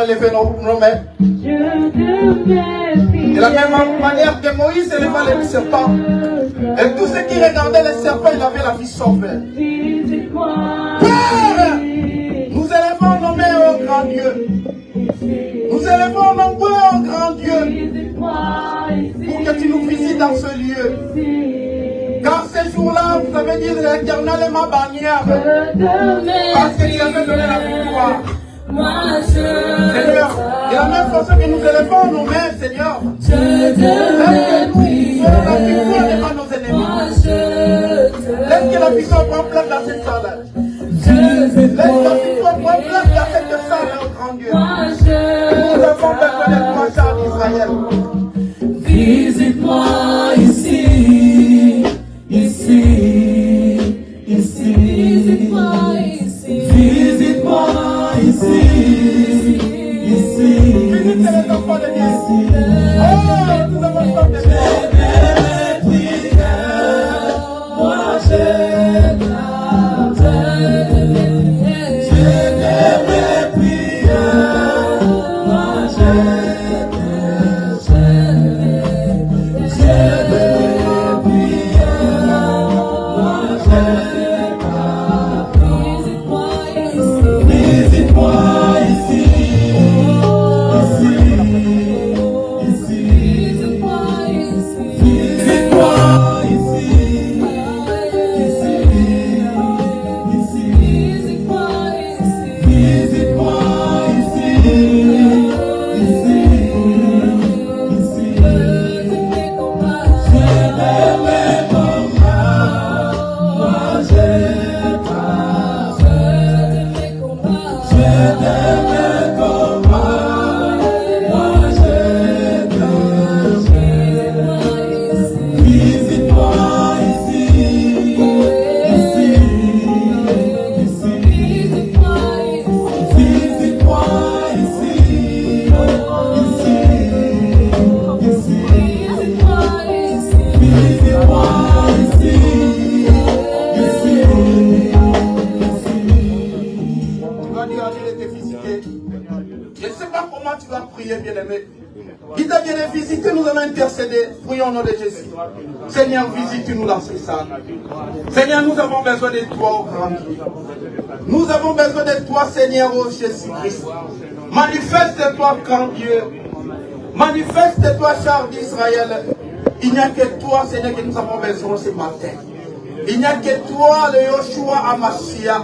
allons élever nos mains. De la même manière que Moïse éleva les serpents. Et tous ceux qui regardaient les serpents, ils avaient la vie sauvée. Père, nous élevons nos mains au grand Dieu. Nous élevons nos mains au grand Dieu. Pour que tu nous visites dans ce lieu. Car ces jours-là, vous avez dit l'Éternel est ma bannière. Parce que tu avais donné la victoire. Seigneur, de la même façon que nous élevons nos mains, Seigneur, laisse que nous ayons la victoire devant nos ennemis. Laisse que la victoire prenne place dans cette salle. Laisse la victoire prenne place dans cette salle, oh grand Dieu. Nous avons besoin de toi, char d'Israël. Visite-moi ici, ici, ici. Visite-moi ici. Visite-moi ici, ici. Visitez les enfants de Dieu. Oh, nous avons besoin de toi. Moi je Seigneur, visite-nous dans ces salles. Seigneur, nous avons besoin de toi, au grand Dieu. Nous avons besoin de toi, Seigneur, ô Jésus-Christ. Manifeste-toi, grand Dieu. Manifeste-toi, char d'Israël. Il n'y a que toi, Seigneur, que nous avons besoin ce matin. Il n'y a que toi, le Yoshua Amashia.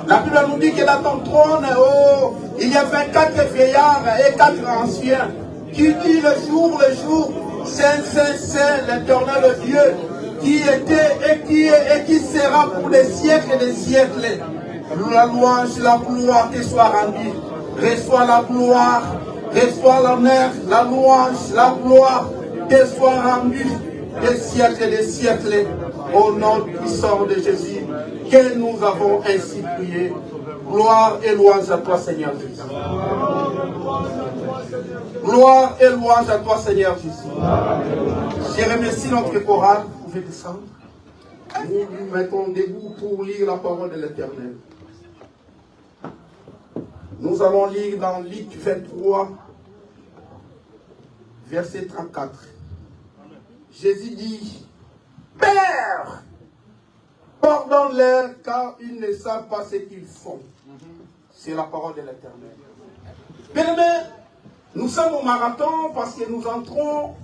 La Bible nous dit que dans ton trône, oh, il y a 24 vieillards et 4 anciens qui disent le jour, Saint, Saint, Saint, l'Éternel Dieu, qui était et qui sera pour des siècles et des siècles. La louange, la gloire te soit rendue. Reçois la gloire, reçois l'honneur, la louange, la gloire te soit rendue des siècles et des siècles. Au nom puissant de Jésus, que nous avons ainsi prié. Gloire et louange à toi, Seigneur Jésus. Gloire et louange à toi, Seigneur Jésus. Je remercie notre chorale. Vous pouvez descendre. Nous nous mettons debout pour lire la parole de l'Éternel. Nous allons lire dans Luc 23, verset 34. Jésus dit, Père, pardonne-leur car ils ne savent pas ce qu'ils font. C'est la parole de l'Éternel. Bien-aimés, nous sommes au marathon parce que nous entrons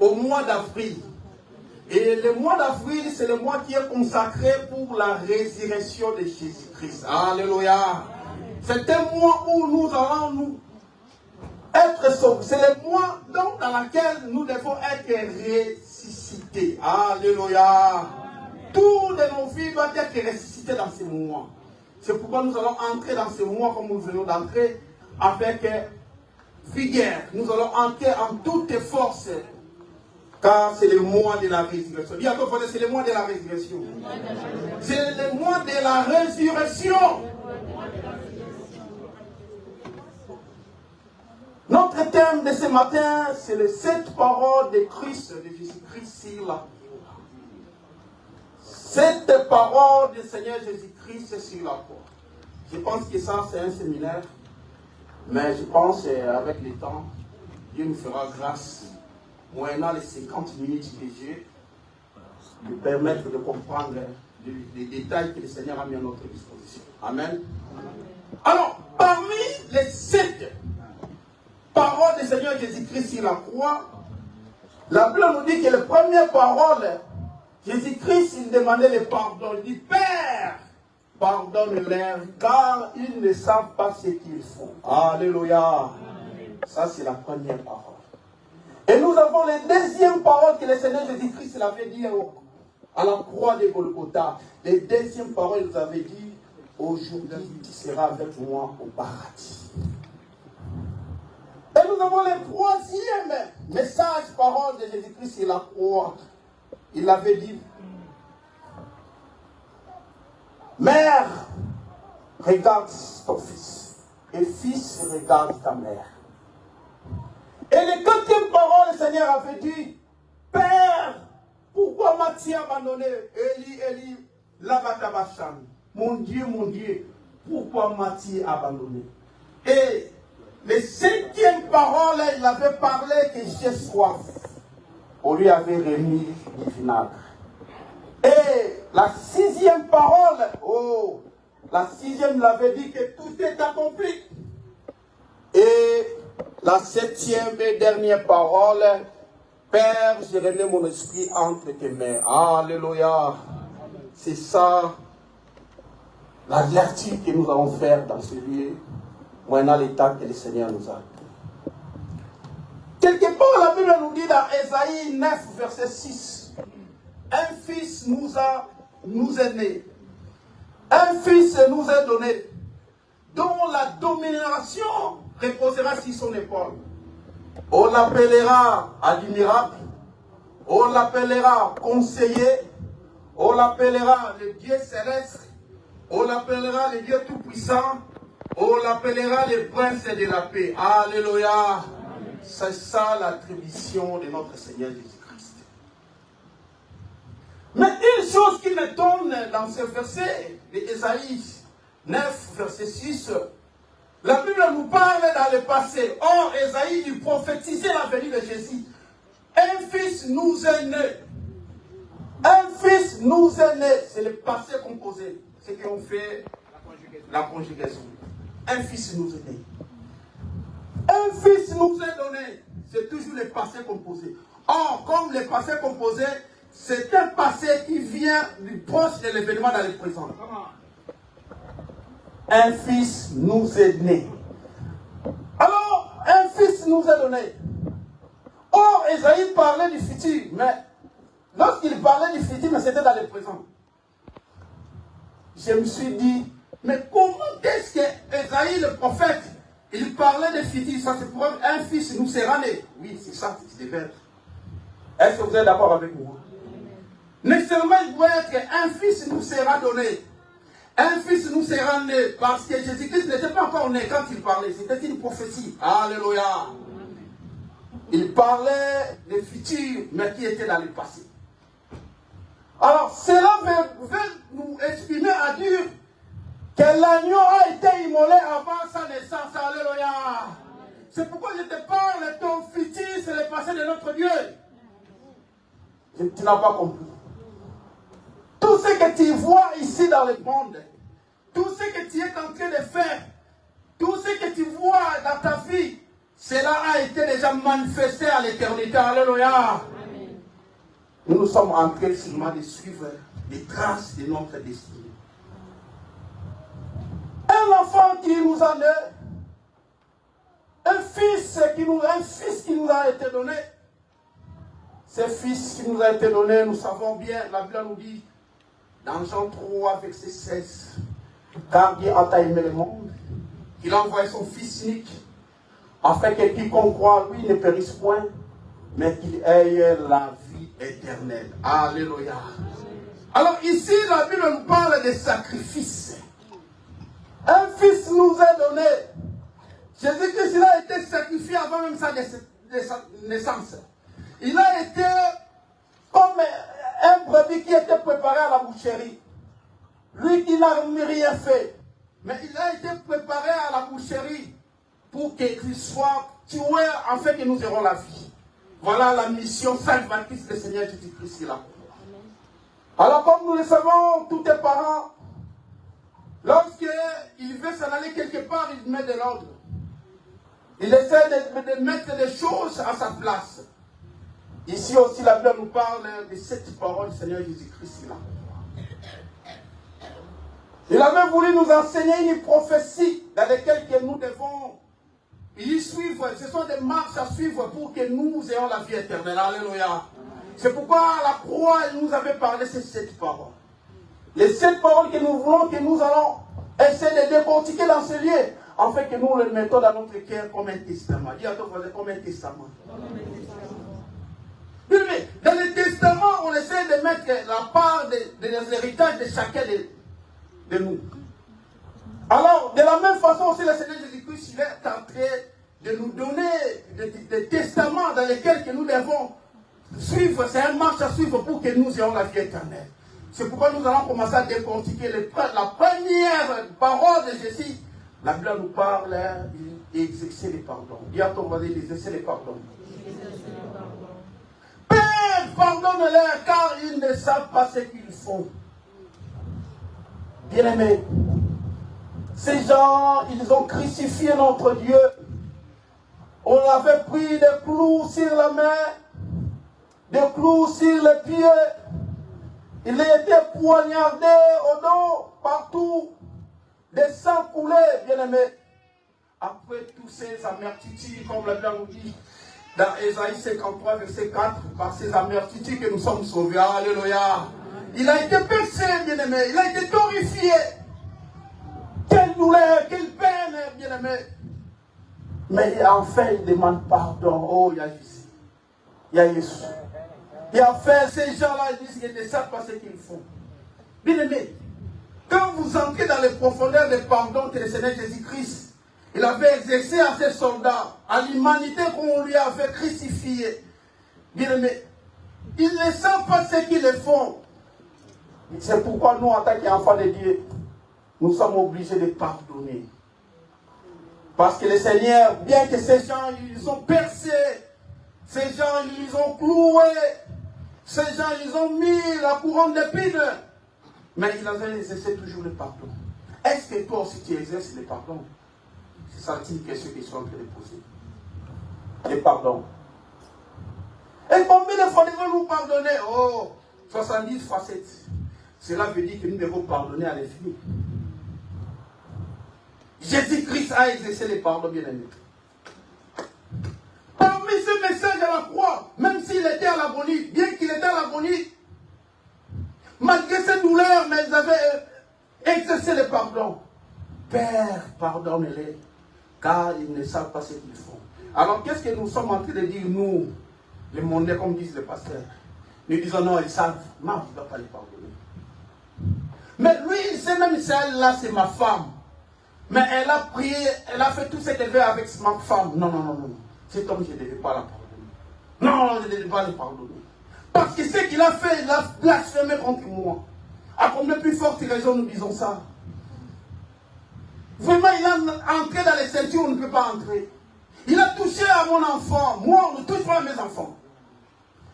au mois d'avril. Et le mois d'avril, c'est le mois qui est consacré pour la résurrection de Jésus-Christ. Alléluia. C'est un mois où nous allons nous être sauvés. C'est le mois donc dans lequel nous devons être ressuscités. Alléluia. Tout de nos vies doit être ressuscité dans ce mois. C'est pourquoi nous allons entrer dans ce mois comme nous venons d'entrer avec vigueur. Nous allons entrer en toute force. Car c'est le mois de la résurrection. Dis à ton frère, c'est le mois de la résurrection. C'est le mois de la résurrection. Notre thème de ce matin, c'est les 7 paroles de Christ, de Jésus-Christ sur la croix. 7 paroles du Seigneur Jésus-Christ sur la croix. Je pense que ça, c'est un séminaire. Mais je pense qu'avec le temps, Dieu nous fera grâce, moyennant les 50 minutes que j'ai, de permettre de comprendre les détails que le Seigneur a mis à notre disposition. Amen. Alors, parmi les 7 paroles du Seigneur Jésus-Christ sur la croix, la Bible nous dit que les premières paroles, Jésus-Christ, il demandait le pardon. Il dit, Père, pardonne-leur, car ils ne savent pas ce qu'ils font. Alléluia. Ça, c'est la première parole. Et nous avons les deuxièmes paroles que le Seigneur Jésus-Christ avait dit à la croix de Golgotha. Les deuxièmes paroles, il nous avait dit, aujourd'hui, tu seras avec moi au paradis. Et nous avons le troisième message, parole de Jésus-Christ sur la croix. Il avait dit, mère, regarde ton fils. Et fils, regarde ta mère. Et les 4e parole, le Seigneur avait dit, Père, pourquoi m'as-tu abandonné? Eli, Eli, lama tabachthani. Mon Dieu, pourquoi m'as-tu abandonné? Et les 5e parole, il avait parlé que j'ai soif. On lui avait remis du vinaigre. Et la 6e parole, la 6e, il avait dit que tout est accompli. Et la 7e et dernière parole, Père, je remets mon esprit entre tes mains. Alléluia. C'est ça la lecture que nous allons faire dans ce lieu, moyennant l'état que le Seigneur nous a. Quelque part, la Bible nous dit dans Ésaïe 9, verset 6, un fils nous est né, un fils nous est donné, dont la domination reposera sur son épaule. On l'appellera admirable, on l'appellera conseiller, on l'appellera le Dieu céleste, on l'appellera le Dieu tout-puissant, on l'appellera le prince de la paix. Alléluia. C'est ça l'attribution de notre Seigneur Jésus-Christ. Mais une chose qui m'étonne dans ce verset d'Ésaïe 9, verset 6, la Bible nous parle dans le passé. Or, Ésaïe lui prophétisait la venue de Jésus. Un fils nous est né. Un fils nous est né. C'est le passé composé. C'est qu'on fait la conjugaison. Un fils nous est né. Un fils nous est donné. C'est toujours le passé composé. Or, comme le passé composé, c'est un passé qui vient du proche de l'événement dans le présent. Un fils nous est né. Alors, un fils nous est donné. Or, Ésaïe parlait du futur, mais lorsqu'il parlait du futur, mais c'était dans le présent. Je me suis dit, mais comment est-ce que Ésaïe, le prophète, il parlait de futur, ça c'est pour un fils nous sera né. Oui, c'est ça, c'est des verbes. Est-ce que vous êtes d'accord avec moi? Nécessairement, il doit être qu'un fils nous sera donné. Un fils nous sera né, parce que Jésus-Christ n'était pas encore né quand il parlait. C'était une prophétie. Alléluia. Il parlait du futur, mais qui était dans le passé. Alors, cela veut nous exprimer à dire que l'agneau a été immolé avant sa naissance. Alléluia. C'est pourquoi je te parle, ton futur, c'est le passé de notre Dieu. Tu n'as pas compris. Tout ce que tu vois ici dans le monde, tout ce que tu es en train de faire, tout ce que tu vois dans ta vie, cela a été déjà manifesté à l'éternité. Alléluia. Nous sommes en train seulement de suivre les traces de notre destinée. Un enfant qui nous a né, un fils qui nous a été donné. Ce fils qui nous a été donné, nous savons bien, la Bible nous dit, dans Jean 3, verset 16, car Dieu a aimé le monde, qu'il a envoyé son Fils unique, afin que quiconque croit en lui ne périsse point, mais qu'il ait la vie éternelle. Alléluia. Alors ici, la Bible nous parle de sacrifice. Un fils nous est donné. Jésus-Christ a été sacrifié avant même sa naissance. Il a été comme un brebis qui était préparé à la boucherie. Lui qui n'a rien fait. Mais il a été préparé à la boucherie pour qu'il soit tué afin que nous aurons la vie. Voilà la mission salvatrice du Seigneur Jésus-Christ là. Alors comme nous le savons, tous les parents, lorsqu'il veut s'en aller quelque part, il met de l'ordre. Il essaie de mettre des choses à sa place. Ici aussi, la Bible nous parle de cette parole du Seigneur Jésus-Christ là. Il avait voulu nous enseigner une prophétie dans laquelle que nous devons y suivre. Ce sont des marches à suivre pour que nous ayons la vie éternelle. Alléluia. C'est pourquoi à la croix, il nous avait parlé de ces 7 paroles. Les 7 paroles que nous voulons, que nous allons essayer de décortiquer dans ce lieu, afin que nous le mettons dans notre cœur comme un testament. Dis à ton voisin, comme un testament. Mais dans le testament, on essaie de mettre la part des héritages de chacun de nous. Alors, de la même façon aussi, le Seigneur Jésus-Christ, il est en train de nous donner des testaments dans lesquels que nous devons suivre. C'est un marche à suivre pour que nous ayons la vie éternelle. C'est pourquoi nous allons commencer à décortiquer la première parole de Jésus. La Bible nous parle d'exercer les pardons. Dis à ton voisin d'exercer les pardons. Père, pardonne-leur car ils ne savent pas ce qu'ils font. Bien-aimés, ces gens, ils ont crucifié notre Dieu. On avait pris des clous sur la main, des clous sur les pieds. Il a été poignardé au dos, partout. Des sangs coulés, bien-aimés. Après tous ces amertumes, comme la Bible nous dit, dans Ésaïe 53, verset 4, par ces amertumes que nous sommes sauvés. Alléluia. Il a été percé, bien-aimé. Il a été glorifié. Quelle douleur, quelle peine, bien-aimé. Mais enfin, il demande pardon. Oh, il y a Jésus. Il y a Jésus. Et enfin, ces gens-là, ils disent qu'ils ne savent pas ce qu'ils font. Bien-aimé, quand vous entrez dans les profondeurs de pardon que le Seigneur Jésus-Christ, il avait exercé à ses soldats, à l'humanité qu'on lui avait crucifié, bien-aimé, ils ne savent pas ce qu'ils font. C'est pourquoi nous, en tant qu'enfants de Dieu, nous sommes obligés de pardonner. Parce que le Seigneur, bien que ces gens, ils ont percé, ces gens, ils ont cloué, ces gens, ils ont mis la couronne d'épines, mais ils avaient exercé toujours le pardon. Est-ce que toi aussi tu exerces le pardon? C'est ça une question qu'ils sont en train de poser. Le pardon. Et combien de fois devons-nous pardonner? Oh, 70 fois 7. Cela veut dire que nous devons pardonner à l'infini. Jésus-Christ a exercé le pardon, bien-aimé. Parmi ce message à la croix, même s'il était à l'agonie, bien qu'il était à l'agonie, malgré ses douleurs, mais ils avaient exercé le pardon. Père, pardonne-les, car ils ne savent pas ce qu'ils font. Alors qu'est-ce que nous sommes en train de dire, nous, les mondains, comme disent les pasteurs? Nous disons non, ils savent. Non, il ne va pas les pardonner. Mais lui, il sait même celle-là, c'est ma femme. Mais elle a prié, elle a fait tout ce qu'elle veut avec ma femme. Non, non, non, non. Cet homme, je ne devais pas la pardonner. Non, je ne devais pas le pardonner. Parce que ce qu'il a fait, il a blasphémé contre moi. À combien plus forte raison nous disons ça? Vraiment, il a entré dans les ceintures où on ne peut pas entrer. Il a touché à mon enfant. Moi, on ne touche pas à mes enfants.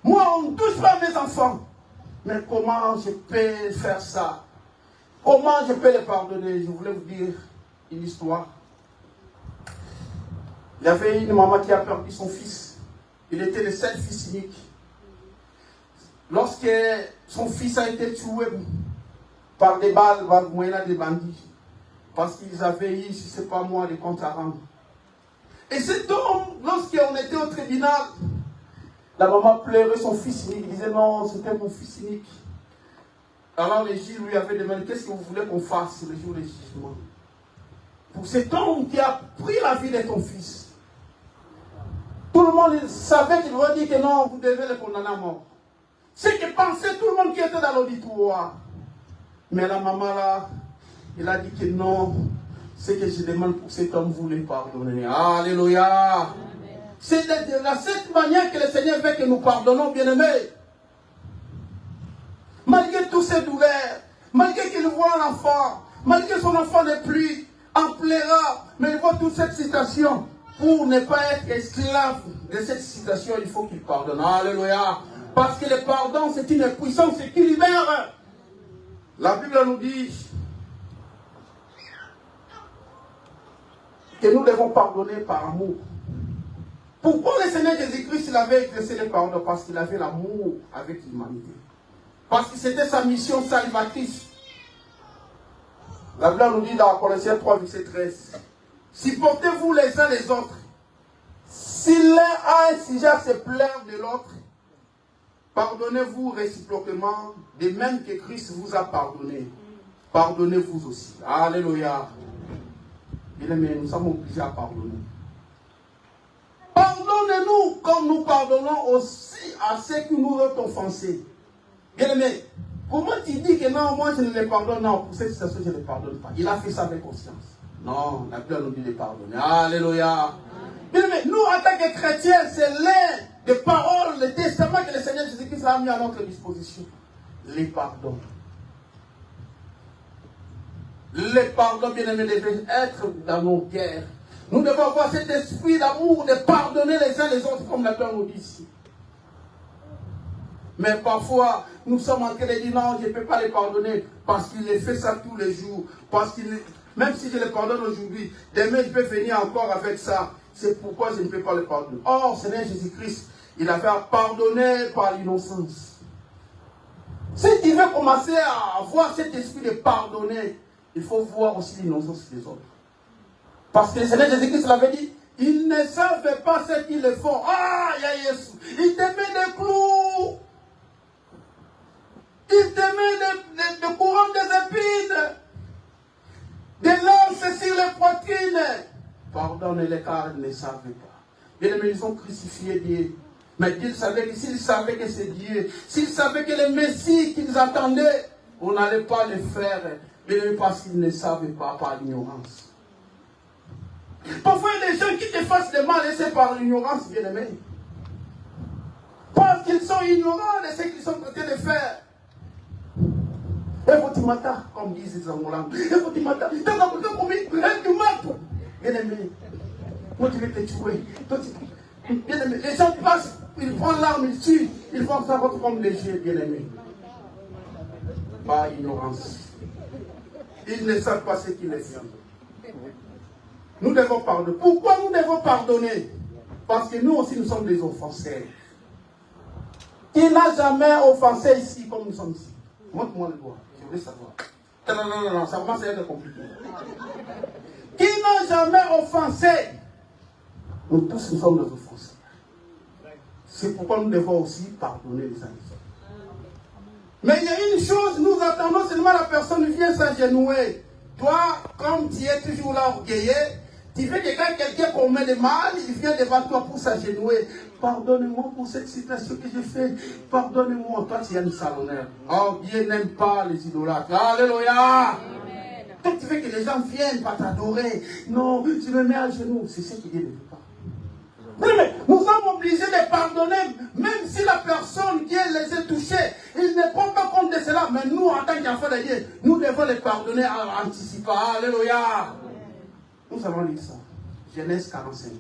Moi, on ne touche pas à mes enfants. Mais comment je peux faire ça? Comment je peux les pardonner? Je voulais vous dire une histoire. Il y avait une maman qui a perdu son fils. Il était le seul fils unique. Lorsque son fils a été tué par des balles, par moyen des bandits, parce qu'ils avaient eu, si ce n'est pas moi, des comptes à rendre. Et cet homme, lorsqu'on était au tribunal, la maman pleurait son fils unique. Il disait non, c'était mon fils unique. Alors les juges lui avaient demandé, qu'est-ce que vous voulez qu'on fasse le jour du jugement? Pour cet homme qui a pris la vie de ton fils. Tout le monde savait qu'il aurait dit que non, vous devez le condamner à mort. C'est que pensait tout le monde qui était dans l'auditoire. Mais la maman là, elle a dit que non, ce que je demande pour cet homme, vous le pardonnez. Alléluia. C'est de cette manière que le Seigneur veut que nous pardonnons, bien-aimés. Malgré toutes ces douleurs, malgré qu'il voit l'enfant, malgré son enfant n'est plus, en plaira. Mais il faut toute cette citation. Pour ne pas être esclave de cette citation, il faut qu'il pardonne. Alléluia. Parce que le pardon, c'est une puissance qui libère. La Bible nous dit que nous devons pardonner par amour. Pourquoi le Seigneur Jésus-Christ il avait exercé le pardon? Parce qu'il avait l'amour avec l'humanité. Parce que c'était sa mission salvatrice. La Bible nous dit dans Colossiens 3, verset 13. Supportez-vous les uns les autres. Si l'un a un sujet à se plaindre de l'autre, pardonnez-vous réciproquement, de même que Christ vous a pardonné. Pardonnez-vous aussi. Alléluia. Bien-aimés, nous sommes obligés à pardonner. Pardonnez-nous comme nous pardonnons aussi à ceux qui nous ont offensés. Bien-aimés, comment tu dis que non, moi je ne les pardonne? Non, pour cette situation je ne les pardonne pas. Il a fait ça avec conscience. Non, la Bible nous dit de pardonner. Alléluia. Bien-aimés, nous en tant que chrétiens, c'est l'un des paroles, le testament que le Seigneur Jésus-Christ a mis à notre disposition. Les pardons. Les pardons, bien-aimés, devraient être dans nos guerres. Nous devons avoir cet esprit d'amour, de pardonner les uns les autres, comme la Bible nous dit ici. Mais parfois, nous sommes en train de dire non, je ne peux pas les pardonner parce qu'il les fait ça tous les jours. Parce qu'il, même si je les pardonne aujourd'hui, demain je peux venir encore avec ça. C'est pourquoi je ne peux pas les pardonner. Or, Seigneur Jésus-Christ, il a fait pardonner par l'innocence. Si tu veux commencer à avoir cet esprit de pardonner, il faut voir aussi l'innocence des autres. Parce que le Seigneur Jésus-Christ l'avait dit, ils ne savent pas ce qu'ils le font. Ah, il y a Jésus. Il te met des clous. Il te met des couronnes des épines. Des lances sur les poitrines. Pardonne-les car ils ne savent pas. Bien aimés, ils ont crucifié Dieu. Mais Dieu savait que s'ils savaient que c'est Dieu, s'ils savaient que le Messie qu'ils attendaient, on n'allait pas le faire. Bien aimés, parce qu'ils ne savaient pas par l'ignorance. Parfois, il y a des gens qui te fassent des mal et c'est par l'ignorance, bien aimé. Parce qu'ils sont ignorants de ce qu'ils sont en train de faire. Et vous tu m'attends, comme disent les Angolans. Et vous tu m'attends. Bien aimé. Toi tu veux te tuer. Bien aimé. Les gens passent, ils prennent l'arme, ils tuent. Ils vont faire votre comme léger, bien aimé. Par ignorance. Ils ne savent pas ce qu'ils font. Nous devons pardonner. Pourquoi nous devons pardonner? Parce que nous aussi, nous sommes des offensés. Qui n'a jamais offensé ici comme nous sommes ici? Montre-moi le doigt. Je voulais savoir. Non, ça commence à être compliqué. Qui n'a jamais offensé? Nous tous, nous sommes des offensés. C'est pourquoi nous devons aussi pardonner les uns les autres. Mais il y a une chose, nous attendons seulement la personne vient s'agenouiller. Toi, comme tu es toujours là orgueilleux, tu veux que quand quelqu'un commet le mal, il vient devant toi pour s'agenouiller. Pardonnez-moi pour cette situation que j'ai faite. Pardonnez-moi. Toi, tu es un salonnaire. Oh, Dieu n'aime pas les idolâtres. Alléluia. Toi, tu veux que les gens viennent pas t'adorer. Non, tu me mets à genoux. C'est ce qui Dieu ne veut pas. Mais nous sommes obligés de pardonner, même si la personne qui les a touchés, il ne prend pas compte de cela. Mais nous, en tant qu'enfants de Dieu, nous devons les pardonner en anticipant. Alléluia. Nous allons lire ça. Genèse 45.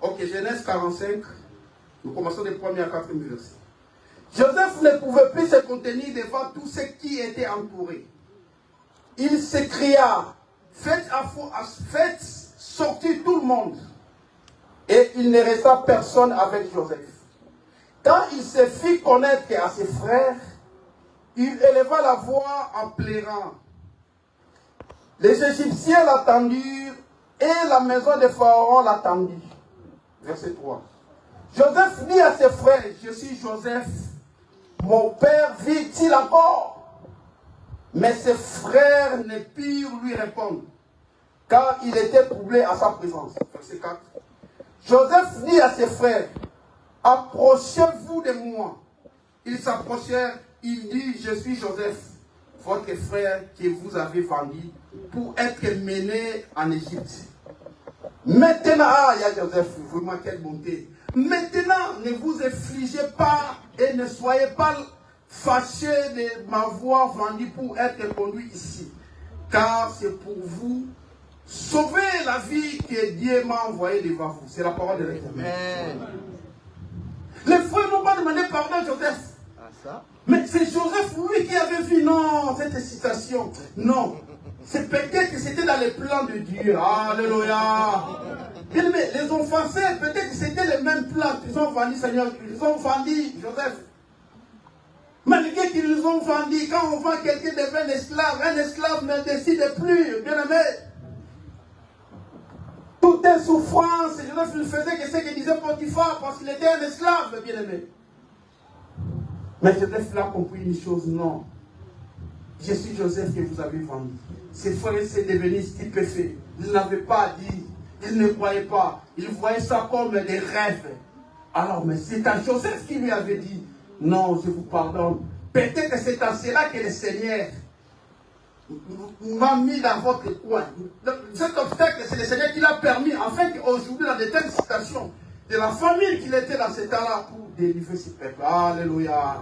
Ok, Genèse 45. Nous commençons des premiers à 4e versets. Joseph ne pouvait plus se contenir devant tous ceux qui étaient entourés. Il s'écria, faites sortir tout le monde. Et il ne resta personne avec Joseph. Quand il se fit connaître à ses frères, il éleva la voix en pleurant. Les Égyptiens l'attendirent et la maison de Pharaon l'attendit. Verset 3. Joseph dit à ses frères, je suis Joseph, mon père vit-il encore? Mais ses frères ne purent lui répondre, car il était troublé à sa présence. Verset 4. Joseph dit à ses frères, approchez-vous de moi. Ils s'approchèrent, il dit, je suis Joseph, votre frère que vous avez vendu pour être mené en Égypte. Maintenant, il y a Joseph, vraiment quelle bonté. Maintenant, ne vous affligez pas et ne soyez pas fâchés de m'avoir vendu pour être conduit ici. car c'est pour vous sauver la vie que Dieu m'a envoyé devant vous. C'est la parole de l'Éternel. Les frères n'ont pas demandé pardon à Joseph. Mais c'est Joseph, lui, qui avait vu, non, cette citation. Non. C'est peut-être que c'était dans les plans de Dieu. Alléluia. Bien aimé, les offensés, peut-être que c'était les mêmes plans qu'ils ont vendu, Seigneur. Ils ont vendu Joseph. Malgré qu'ils nous ont vendu, quand on vend quelqu'un devient un esclave ne décide plus, bien aimé. Toute est souffrance. Joseph ne faisait que ce que disait Potiphar parce qu'il était un esclave, bien aimé. Mais Joseph l'a compris une chose, non. Je suis Joseph que vous avez vendu. Ses frères étaient devenus stupéfaits. Ils n'avaient pas dit, ils ne croyaient pas. Ils voyaient ça comme des rêves. Alors, mais c'est à Joseph qui lui avait dit, non, je vous pardonne. Peut-être que c'est à cela que le Seigneur m'a mis dans votre coin. Cet obstacle, c'est le Seigneur qui l'a permis, afin qu'aujourd'hui, dans de telles situations, de la famille qu'il était dans cet état-là pour délivrer ses peuples. Alléluia.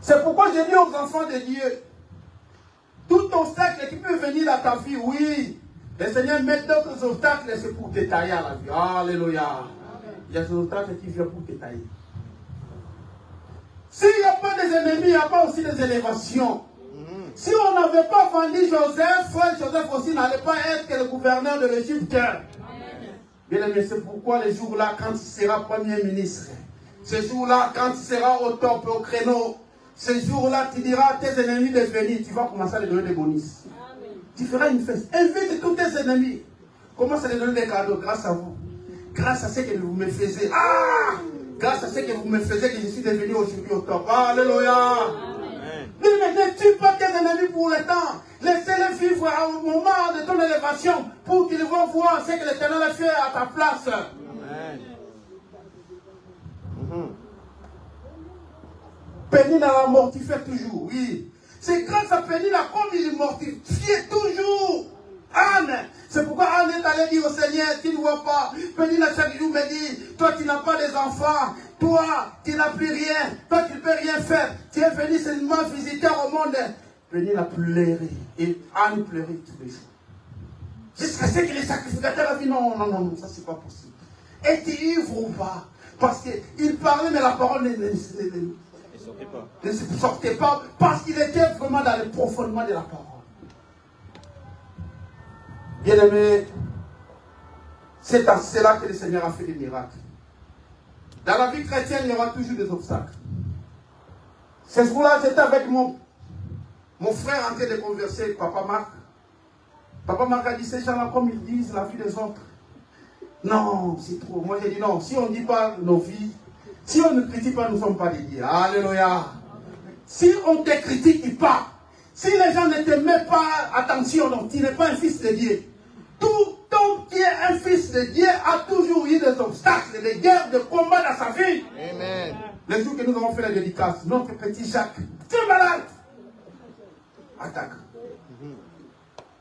C'est pourquoi j'ai dit aux enfants de Dieu, tout obstacle qui peut venir dans ta vie, oui, le Seigneur met d'autres obstacles, c'est pour te tailler à la vie. Alléluia. Il y a des obstacles qui viennent pour te tailler. S'il n'y a pas des ennemis, il n'y a pas aussi des élévations. Si on n'avait pas vendu Joseph, frère Joseph aussi n'allait pas être que le gouverneur de l'Égypte. Bien aimé, c'est pourquoi les jours-là, quand il sera premier ministre, ces jours-là, quand il sera au top, au créneau, ces jours-là, tu diras à tes ennemis de venir, tu vas commencer à les donner des bonus. Tu feras une fête. Invite tous tes ennemis. Commence à les donner des cadeaux grâce à vous. Grâce à ce que vous me faisiez. Grâce à ce que vous me faisiez, que je suis devenu aujourd'hui au top. Alléluia. Mais ne tue pas tes ennemis pour le temps. Laissez-les vivre au moment de ton élévation pour qu'ils vont voir ce que l'Éternel a fait à ta place. Amen. Pénina la mortifiait toujours, oui. C'est grâce à Pénina comme il mortifiait toujours Anne. C'est pourquoi Anne est allée dire au Seigneur, tu ne vois pas. Pénina chaque jour me dit, toi qui n'as pas des enfants, toi qui n'as plus rien, toi qui ne peux rien faire, tu es venu seulement visiter au monde. Pénina pleurait et Anne pleurait tous les jours. Jusqu'à ce que les sacrificateurs ont dit non, non, non, ça c'est pas possible. Es-tu ivre ou pas? Parce qu'il parlait mais la parole ne sortait pas parce qu'il était vraiment dans le profondément de la parole. Bien aimé, c'est à cela que le Seigneur a fait des miracles. Dans la vie chrétienne, il y aura toujours des obstacles. Ce jour-là, j'étais avec mon frère en train de converser avec Papa Marc. Papa Marc a dit, ces gens-là, comme ils disent la vie des autres. Non, c'est trop. Moi, j'ai dit non, si on ne dit pas nos vies, si on ne critique pas, nous ne sommes pas dédiés. Alléluia. Si on ne te critique pas, si les gens ne te mettent pas attention, donc tu n'es pas un fils de Dieu. Tout homme qui est un fils de Dieu a toujours eu des obstacles, des guerres, des combats dans sa vie. Amen. Le jour que nous avons fait la dédicace, notre petit Jacques, tu es malade. Attaque.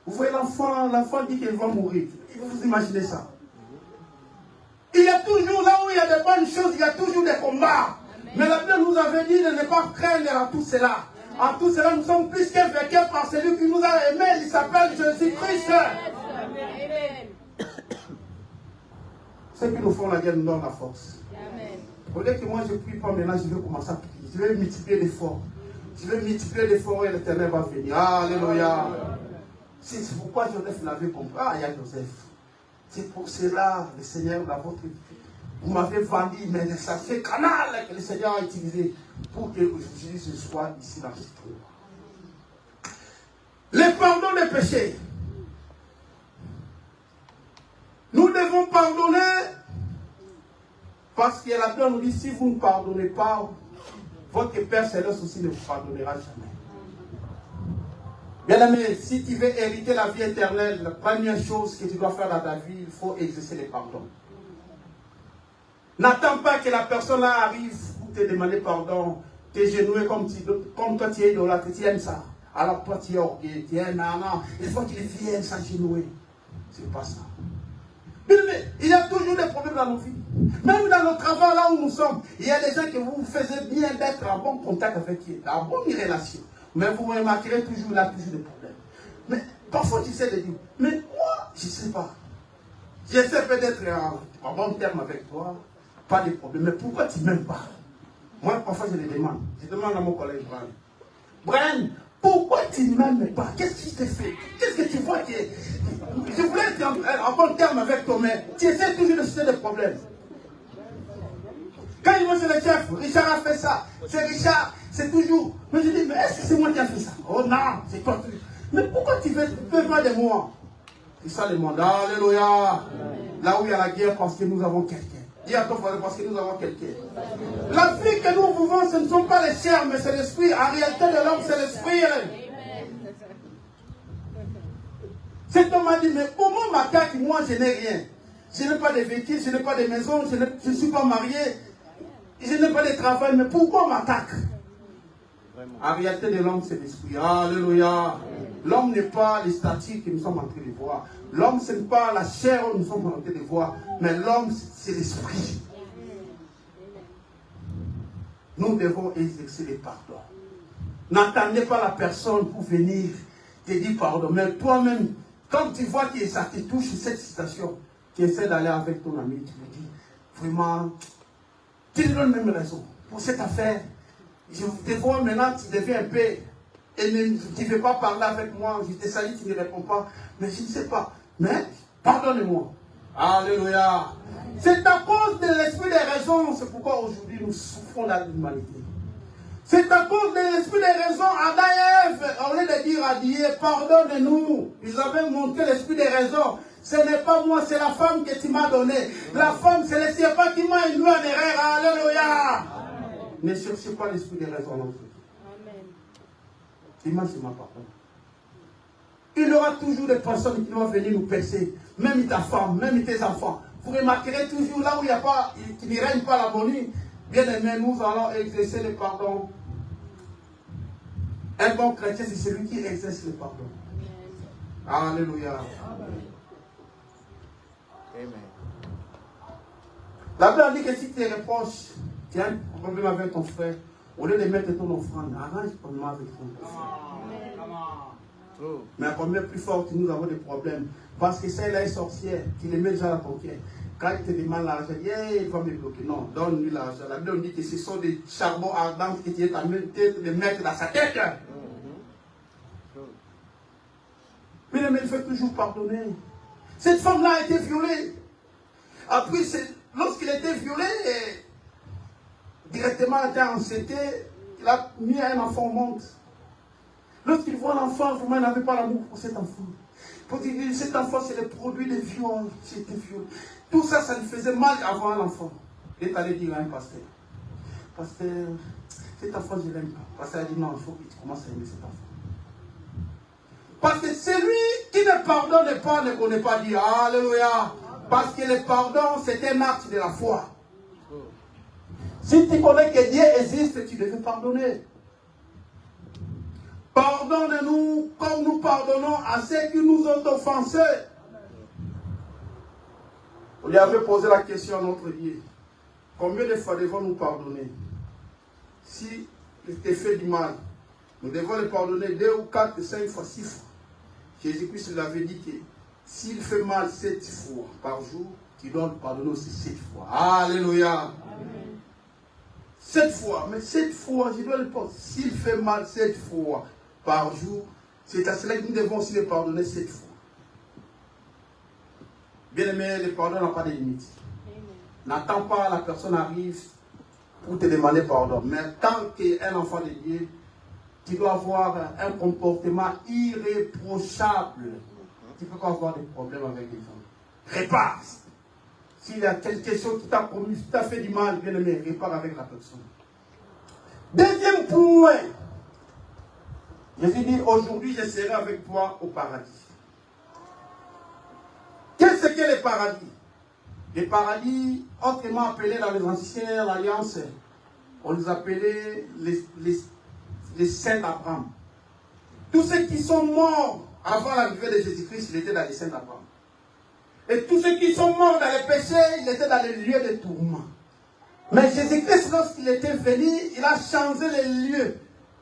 Vous voyez l'enfant dit qu'il va mourir. Vous imaginez ça? Il y a toujours, là où il y a des bonnes choses, il y a toujours des combats. Amen. Mais la Bible nous avait dit de ne pas craindre à tout cela. En tout cela, nous sommes plus que vainqueurs par celui qui nous a aimés. Il s'appelle Jésus-Christ. Ceux qui nous font la guerre nous donnent la force. Au lieu que moi je ne prie pas maintenant, je vais commencer à prier. Je vais multiplier l'effort. Je vais multiplier l'effort et l'Éternel va venir. Alléluia. C'est pourquoi Joseph l'avait compris. Ah, il y a Joseph. C'est pour cela, le Seigneur, dans votre vie. Vous m'avez vendu, mais ça fait canal que le Seigneur a utilisé pour que aujourd'hui je sois ici dans cette trou. Le pardon des péchés. Nous devons pardonner parce que la Bible nous dit si vous ne pardonnez pas, votre Père Céleste aussi ne vous pardonnera jamais. Bien aimé, si tu veux hériter la vie éternelle, la première chose que tu dois faire dans ta vie, il faut exercer le pardon. N'attends pas que la personne là arrive pour te demander pardon, te genouiller comme toi tu es idolâtre, tu aimes ça. Alors toi tu es orgueilleux, tu es non, il faut qu'il vienne s'agenouiller. C'est pas ça. Mais il y a toujours des problèmes dans nos vies. Même dans notre travail là où nous sommes, il y a des gens que vous faisiez bien d'être en bon contact avec eux, en bonne relation. Mais vous remarquerez toujours, il a toujours des problèmes. Mais parfois tu sais de dire, mais moi, je ne sais pas. J'essaie peut-être en bon terme avec toi, pas de problème. Mais pourquoi tu ne m'aimes pas? Moi, parfois je le demande. Je demande à mon collègue Brian. Brian, pourquoi tu ne m'aimes pas? Qu'est-ce qui t'est fait? Qu'est-ce que tu vois qui est... Je voulais être en bon terme avec toi, mais tu essaies toujours de chercher des problèmes. Quand il va chez le chef, Richard a fait ça. C'est Richard, c'est toujours. Mais je dis, mais est-ce que c'est moi qui a fait ça? Oh non, c'est toi. Mais pourquoi tu veux pas de moi? C'est ça le monde. Alléluia. Là où il y a la guerre, parce que nous avons quelqu'un. Dis à ton frère, parce que nous avons quelqu'un. La vie que nous vivons, ce ne sont pas les chairs, mais c'est l'esprit. En réalité de l'homme, c'est l'esprit. Cet homme m'a dit, mais comment m'attaque? Moi, je n'ai rien. Je n'ai pas de véhicule, je n'ai pas de maison, je ne suis pas marié. Je n'ai pas de travail, mais pourquoi on m'attaque? En réalité de l'homme, c'est l'esprit. Alléluia. L'homme n'est pas les statues que nous sommes en train de voir. L'homme, ce n'est pas la chair que nous sommes en train de voir. Mais l'homme, c'est l'esprit. Nous devons exercer le pardon. N'attendez pas la personne pour venir te dire pardon. Mais toi-même, quand tu vois que ça te touche, cette situation, tu essaies d'aller avec ton ami, tu lui dis, vraiment, tu lui donnes même raison. Pour cette affaire, je te vois maintenant, tu deviens un peu, et tu ne veux pas parler avec moi, je te salue, tu ne réponds pas, mais je ne sais pas. Mais, pardonne-moi. Alléluia. C'est à cause de l'esprit des raisons, c'est pourquoi aujourd'hui nous souffrons dans l'humanité. C'est à cause de l'esprit des raisons, Adam et Ève, au lieu de dire à Dieu, pardonne-nous, ils avaient montré l'esprit des raisons. Ce n'est pas moi, c'est la femme que tu m'as donnée. La femme, c'est le serpent qui m'a induit en erreur. Alléluia. Ne cherchez pas l'esprit des raisons non plus. Imagine ma pardon. Il y aura toujours des personnes qui vont venir nous percer. Même ta femme, même tes enfants. Vous remarquerez toujours là où il n'y a pas, qui ne règne pas l'harmonie. Bien aimé, nous allons exercer le pardon. Un bon chrétien, c'est celui qui exerce le pardon. Alléluia. Amen. La Bible dit que si tu reproches, tu as un problème avec ton frère, au lieu de mettre ton offrande, arrange ton problème avec ton frère. Mais combien plus fort nous avons des problèmes? Parce que celle-là est sorcière, tu les mets déjà à ton cœur. Quand il te demande l'argent, il va me bloquer. Non, donne-lui l'argent. La Bible dit que ce sont des charbons ardents que tu es en train de mettre dans sa tête. Mais il faut toujours pardonner. Cette femme-là a été violée. Après, lorsqu'il a été violé, directement elle était enceinte, il a mis un enfant au monde. Lorsqu'il voit l'enfant, vraiment, il n'avait pas l'amour pour cet enfant. Pour dire, cet enfant, c'est le produit de viol. C'était violé. Tout ça, ça lui faisait mal avant l'enfant. Il est allé dire à un pasteur, pasteur, cet enfant, je ne l'aime pas. Le pasteur a dit, non, il faut que tu commences à aimer cet enfant. Parce que celui qui ne pardonne pas ne connaît pas Dieu. Alléluia. Parce que le pardon, c'est un acte de la foi. Si tu connais que Dieu existe, tu devais pardonner. Pardonne-nous comme nous pardonnons à ceux qui nous ont offensés. On lui avait posé la question à notre Dieu. Combien de fois devons-nous pardonner? Si il te fait du mal, nous devons le pardonner 2 ou 4, 5 fois, 6 fois. Jésus-Christ l'avait dit que s'il fait mal 7 fois par jour, tu dois le pardonner aussi 7 fois. Alléluia. 7 fois, mais 7 fois, je dois le pardonner. S'il fait mal 7 fois par jour, c'est à cela que nous devons aussi le pardonner 7 fois. Bien aimé, le pardon n'a pas de limite. N'attends pas la personne arrive pour te demander pardon. Mais tant qu'un enfant de Dieu, tu dois avoir un comportement irréprochable. Tu ne peux pas avoir des problèmes avec les gens. Répare. S'il y a quelque chose qui t'a promis, qui t'a fait du mal, bien aimé, répare avec la personne. Deuxième point. Jésus dit, aujourd'hui, je serai avec toi au paradis. Qu'est-ce que le paradis? Le paradis, autrement appelé dans les anciennes alliances, on les appelait les saints d'Abraham. Tous ceux qui sont morts avant l'arrivée de Jésus-Christ, ils étaient dans les saints d'Abraham. Et tous ceux qui sont morts dans les péchés, ils étaient dans les lieux de tourment. Mais Jésus-Christ, lorsqu'il était venu, il a changé les lieux.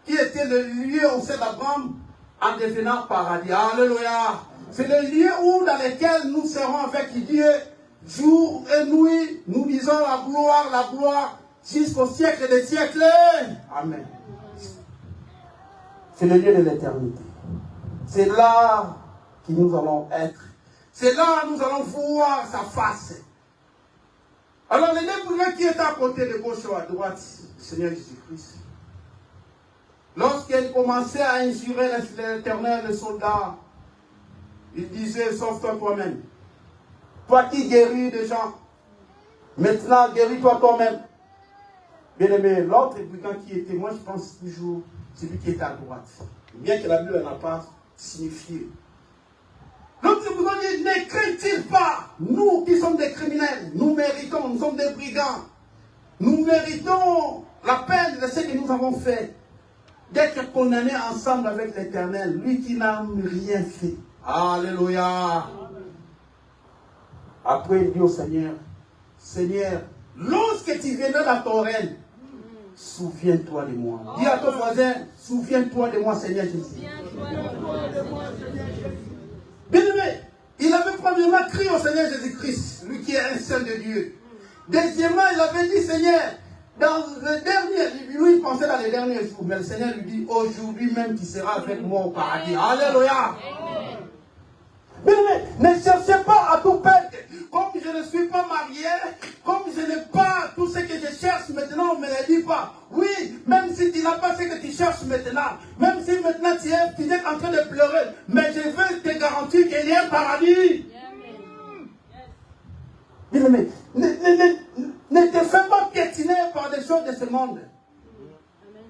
qui était le lieu au sein d'Abraham en devenant paradis. Alléluia. C'est le lieu où, dans lequel nous serons avec Dieu, jour et nuit, nous disons la gloire, jusqu'au siècle des siècles. Amen. C'est le lieu de l'éternité. C'est là que nous allons être. C'est là que nous allons voir sa face. Alors, les deux brigands qui étaient à côté de gauche ou à droite, Seigneur Jésus-Christ, lorsqu'ils commençaient à injurer l'Éternel, le soldat, il disait, sauve-toi toi-même. Toi qui guéris des gens, maintenant guéris-toi toi-même. Bien aimé, l'autre brigand qui était, moi je pense toujours, celui qui était à droite. Bien que la Bible n'a pas signifié. L'autre brigand dit, ne craint-il pas, nous qui sommes des criminels, nous méritons, nous sommes des brigands. Nous méritons la peine de ce que nous avons fait, d'être condamnés ensemble avec l'Éternel, lui qui n'a rien fait. Alléluia. Après, il dit au Seigneur, Seigneur, lorsque tu viendras dans ton règne, souviens-toi de moi. Dis à ton voisin, souviens-toi de moi, Seigneur Jésus. Bien aimé, il avait premièrement crié au Seigneur Jésus-Christ, lui qui est un seul de Dieu. Deuxièmement, il avait dit, Seigneur, dans le dernier, lui il pensait dans les derniers jours, mais le Seigneur lui dit, aujourd'hui même tu seras avec moi au paradis. Alléluia. Bien aimé, ne cherchez pas à tout perdre. Comme je ne suis pas marié, comme je n'ai pas tout ce que je cherche maintenant, on ne me le dit pas. Oui, même si tu n'as pas ce que tu cherches maintenant, même si maintenant tu es en train de pleurer, mais je veux te garantir qu'il y a un paradis. Bien aimé, ne te fais pas piétiner par des choses de ce monde.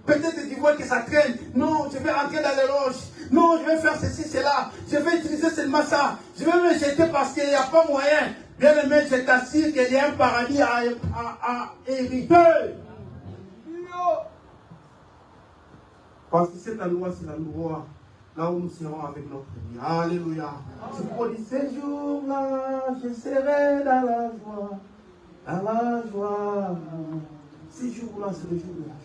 Peut-être que tu vois que ça traîne. Non, je vais rentrer dans les roches. Non, je vais faire ceci, cela. Je vais utiliser seulement ça. Je vais me jeter parce qu'il n'y a pas moyen. Bien aimé, je t'assure qu'il y a un paradis à hériter. Parce que cet endroit, c'est l'endroit là où nous serons avec notre vie. Alléluia. C'est pour dire, ce jour-là, je serai dans la joie. Dans la joie. Ce jour-là, c'est le jour de la joie.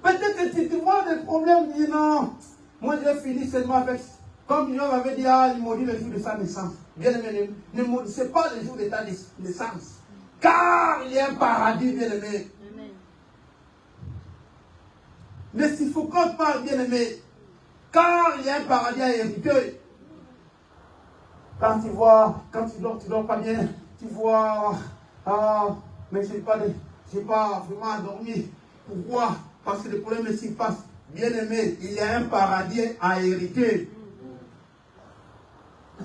Peut-être que tu vois des problèmes, dis non, moi j'ai fini seulement avec, comme Dieu m'avait dit, ah, il maudit le jour de sa naissance. Bien aimé, ne maudissez pas le jour de ta naissance, car il y a un paradis, bien aimé. Ne s'y focus pas, bien aimé, car il y a un paradis à hériter. Quand tu vois, quand tu dors pas bien, tu vois, ah, mais je n'ai pas vraiment dormi. Pourquoi? Parce que le problème s'y passe. Bien aimé, il y a un paradis à hériter.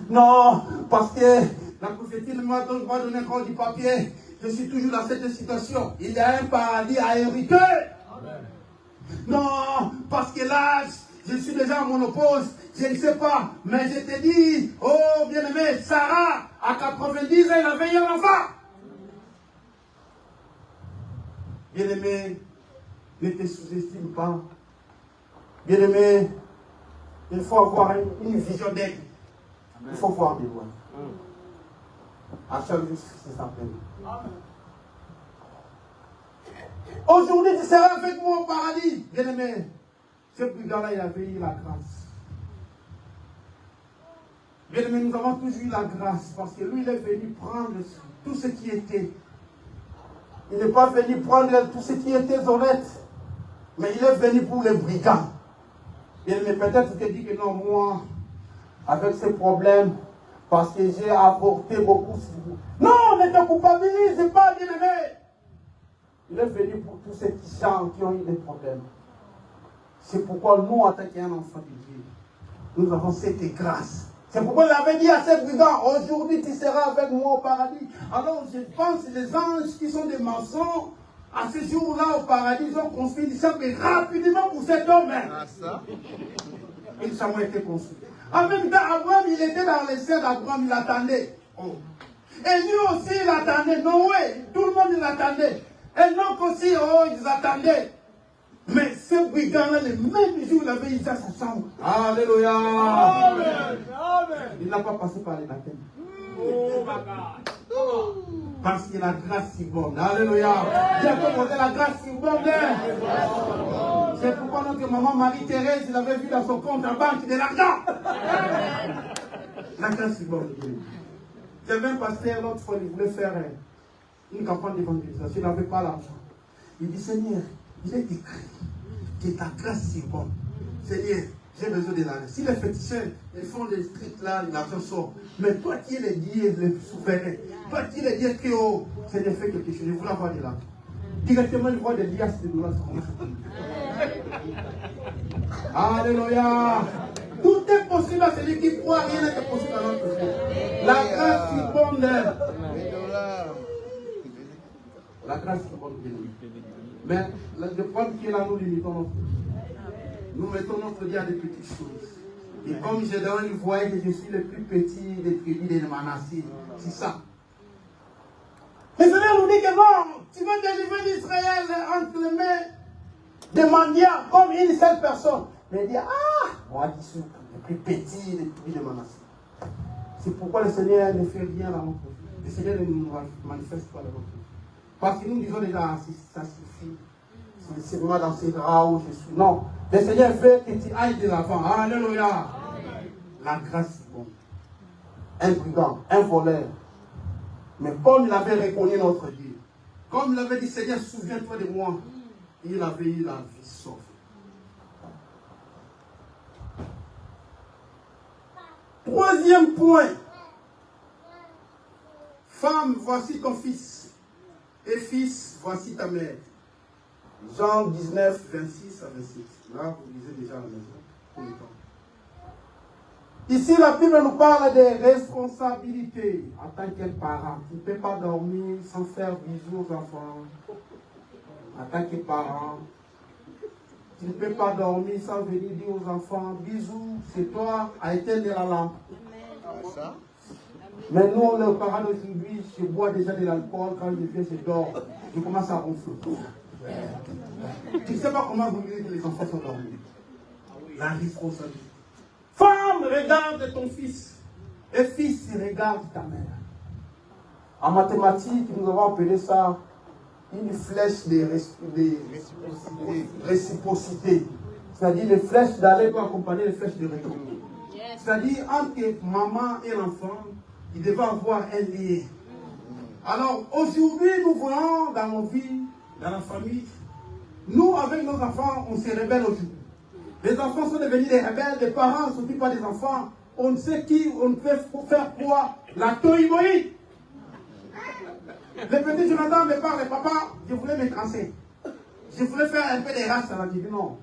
Non, parce que la prophétie ne m'a pas donné encore du papier. Je suis toujours dans cette situation. Il y a un paradis à hériter. Amen. Non, parce que là, je suis déjà en monopause. Je ne sais pas. Mais je te dis, oh bien aimé, Sarah, à 90 ans, elle avait un enfant. Bien aimé, ne te sous-estime pas. Bien aimé, il faut avoir une vision d'aigle. Il faut voir des lois. À chaque jour, c'est sa peine. Aujourd'hui, tu seras avec moi au paradis. Bien aimé, ce brigand-là, il avait eu la grâce. Bien aimé, nous avons toujours eu la grâce parce que lui, il est venu prendre tout ce qui était. Il n'est pas venu prendre tout ce qui était honnête. Mais il est venu pour les brigands. Mais peut-être tu te dis que non, moi, avec ces problèmes, parce que j'ai apporté beaucoup. Non, ne te culpabilise pas, bien aimé. Il est venu pour tous ces petits gens qui ont eu des problèmes. C'est pourquoi nous, en tant qu'un enfant de Dieu, nous avons cette grâce. C'est pourquoi il avait dit à ces brigands, aujourd'hui tu seras avec moi au paradis. Alors je pense que les anges qui sont des maçons, à ce jour-là au paradis, ils ont construit des chambres rapidement pour cet homme. Une chambre a été construite. En même temps, Abraham, il était dans les serres d'Abraham, il attendait. Oh. Et lui aussi, il attendait. Noé, tout le monde, il attendait. Et Enoch aussi, oh, ils attendaient. Mais ce brigand-là, le même jour, il avait eu sa chambre. Alléluia. Amen. Il n'a pas passé par les baptêmes. Oh, my God. Parce que la grâce surabonde. Alléluia. J'ai commencé la grâce surabonde. C'est pourquoi notre maman Marie-Thérèse, il avait vu dans son compte en banque de l'argent. La grâce surabonde. Il y avait un pasteur, l'autre fois, il voulait faire une campagne d'évangélisation. Il n'avait pas l'argent. Il dit, Seigneur, il est écrit que ta grâce surabonde. Seigneur, j'ai besoin de l'argent. Si les féticheurs ils font des trucs là, l'argent sort. Mais toi qui es le Dieu, le souverain, toi qui es le Dieu qui haut, Seigneur, fais quelque chose. Je voulais avoir de l'argent. Directement, il voit des liasses de dollars. Alléluia. Tout est possible à celui qui croit, rien n'est possible à notre vie. La grâce surabonde. La grâce surabonde. Mais le problème qui est là, nous limitons notre vie. Nous mettons notre Dieu à des petites choses. Et comme Gédéon, il voyait que je suis le plus petit des tribus de Manassé. C'est ça. Mais Seigneur nous dit que non, tu vas délivrer l'Israël entre les mains des mendiants comme une seule personne. Mais il dit, moi qui suis le plus petit des tribus de Manassé. C'est pourquoi le Seigneur ne fait rien dans notre vie. Le Seigneur ne nous manifeste pas dans notre vie. Parce que nous disons déjà, ça suffit. C'est moi dans ces draps où je suis. Non. Le Seigneur veut que tu ailles de l'avant. Alléluia. La grâce est bonne. Un brigand, un voleur. Mais comme il avait reconnu notre Dieu, comme il avait dit, Seigneur, souviens-toi de moi, il avait eu la vie sauvée. Troisième point. Femme, voici ton fils. Et fils, voici ta mère. Jean 19, 26 à 26. Là, vous lisez déjà à la maison. Tout le temps. Ici, la Bible nous parle des responsabilités en tant que parent. Tu ne peux pas dormir sans faire bisous aux enfants. En tant que parent, tu ne peux pas dormir sans venir dire aux enfants, bisous, c'est toi à éteindre la lampe. Mais nous, les parents d'aujourd'hui, je bois déjà de l'alcool, quand je viens, je dors. Je commence à ronfler. Tu ne sais pas comment vous voulez que les enfants sont dormis. La responsabilité. Femme, regarde ton fils. Et fils, regarde ta mère. En mathématiques, nous avons appelé ça une flèche de réciprocité. C'est-à-dire les flèches d'aller pour accompagner les flèches de retour. C'est-à-dire entre maman et l'enfant, il devait avoir un lien. Alors aujourd'hui, nous voyons dans nos vies, dans la famille, nous avec nos enfants, on se rebelle aujourd'hui. Les enfants sont devenus des rebelles, les parents ne s'occupent pas des enfants. On ne sait qui, on peut faire quoi. La toïboïde. Le petit Jonathan me parle, papa, je voulais me trancher. Je voulais faire un peu de race. Elle a dit non.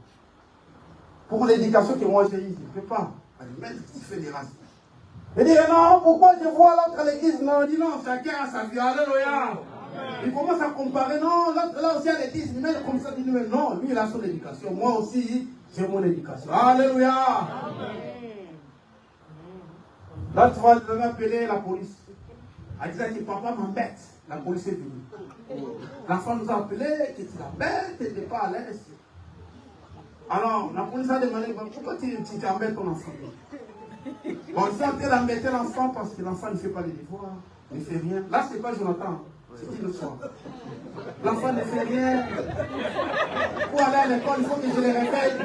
Pour l'éducation que moi j'ai eue, je ne peux pas. Elle dit, mais qui fait des races? Il dit non, pourquoi je vois l'autre à l'église? Non, il dit non, chacun a sa vie. Alléluia. Il commence à comparer, non, là aussi à l'église, il met comme ça, il dit non, lui il a son éducation. Moi aussi, j'ai mon éducation. Alléluia. Là, tu vas appeler la police. Elle disait que papa m'embête. La police est venue. L'enfant nous a appelé, que tu l'embêtes, tu n'es pas à l'aise. Alors, la police a demandé, pourquoi tu embêtes ton enfant? Bon, ils ont été d'embêter l'enfant parce que l'enfant ne fait pas les devoirs, ne fait rien. Là, ce n'est pas Jonathan, c'est qui le soir. L'enfant ne fait rien. Pour aller à l'école, il faut que je le réveille.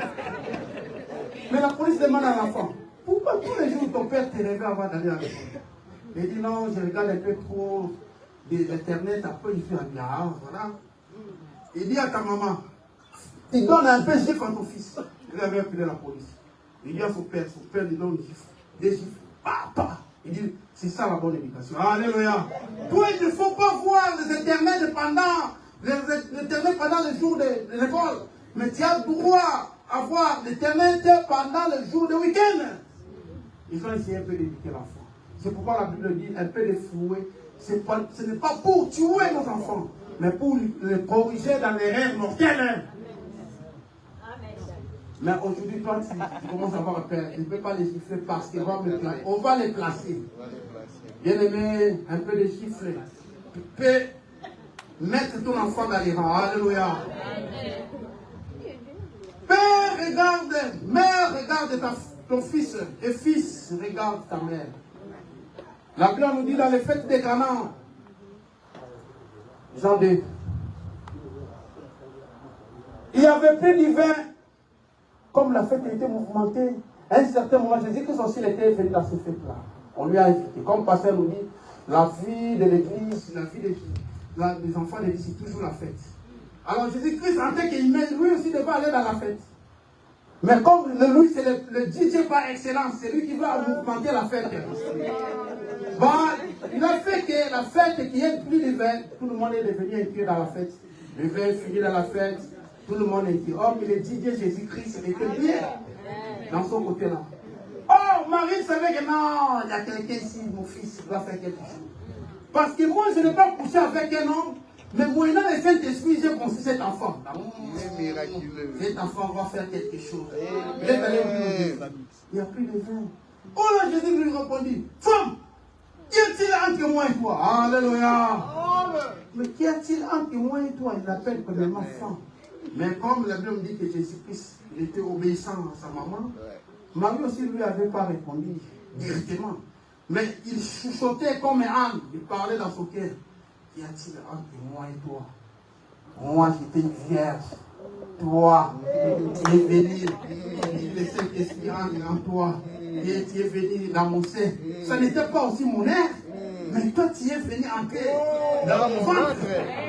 Mais la police demande à l'enfant, pourquoi tous les jours ton père te réveille avant d'aller à l'école? Il dit non, je regarde un peu trop d'internet, après je suis à bien, voilà. Il dit à ta maman, tu donnes un peu de gifle à ton fils. Il avait appelé la police. Il dit à son père lui donne des gifles. Papa. Il dit, c'est ça la bonne éducation. Alléluia. Toi, il ne faut pas voir les éternels pendant le jour de l'école. Mais tu as le droit à voir l'éternel pendant le jour de week-end. Ils ont essayé un peu d'éduquer l'enfant. C'est pourquoi la Bible dit un peu de fouet. Ce n'est pas pour tuer nos enfants, mais pour les corriger dans les rêves mortels. Mais aujourd'hui, toi, tu commences à avoir peur. Tu ne peux pas les gifler parce qu'on va les placer. Bien aimé, un peu de gifler. Tu peux mettre ton enfant dans les rangs. Alléluia. Père, regarde. Mère, regarde ton fils. Et fils, regarde ta mère. La Bible nous dit dans les fêtes des Canaan, Jean 2. Il y avait plus du vin. Comme la fête était mouvementée, à un certain moment, Jésus-Christ aussi était venu dans cette fête-là. On lui a invité. Comme le pasteur nous dit, la vie de l'église, la vie des enfants de l'église, c'est toujours la fête. Alors Jésus-Christ, en tant qu'humain, lui aussi devait aller dans la fête. Mais comme lui, c'est le DJ par excellence, c'est lui qui va mouvementer la fête. Bon, il a fait que la fête, qu'il y ait plus de vin, tout le monde est devenu inclus dans la fête. Le vin est fini dans la fête, tout le monde est inclus. Or, le DJ Jésus-Christ, il était bien dans son côté-là. Oh, Marie savait que non, il y a quelqu'un ici, mon fils, il doit faire quelque chose. Parce que moi, je n'ai pas couché avec un homme, mais moyennant le Saint-Esprit, j'ai conçu cet enfant. Cet enfant va faire quelque chose. Il est allé dire, il n'y a plus de vin. Oh là, Jésus lui répondit, femme, qu'y a-t-il entre moi et toi? Alléluia. Mais qu'y a-t-il entre moi et toi? Il l'appelle premièrement femme. Mais comme la Bible dit que Jésus-Christ, il était obéissant à sa maman, Marie aussi lui avait pas répondu directement. Mais il chuchotait comme un âne, il parlait dans son cœur. Qu'y a-t-il entre moi et toi? Moi j'étais une vierge. Toi, tu es venu, le Saint-Esprit en toi. Et tu es venu dans mon sein. Ça n'était pas aussi mon air. Mais toi, tu es venu entrer dans mon ventre.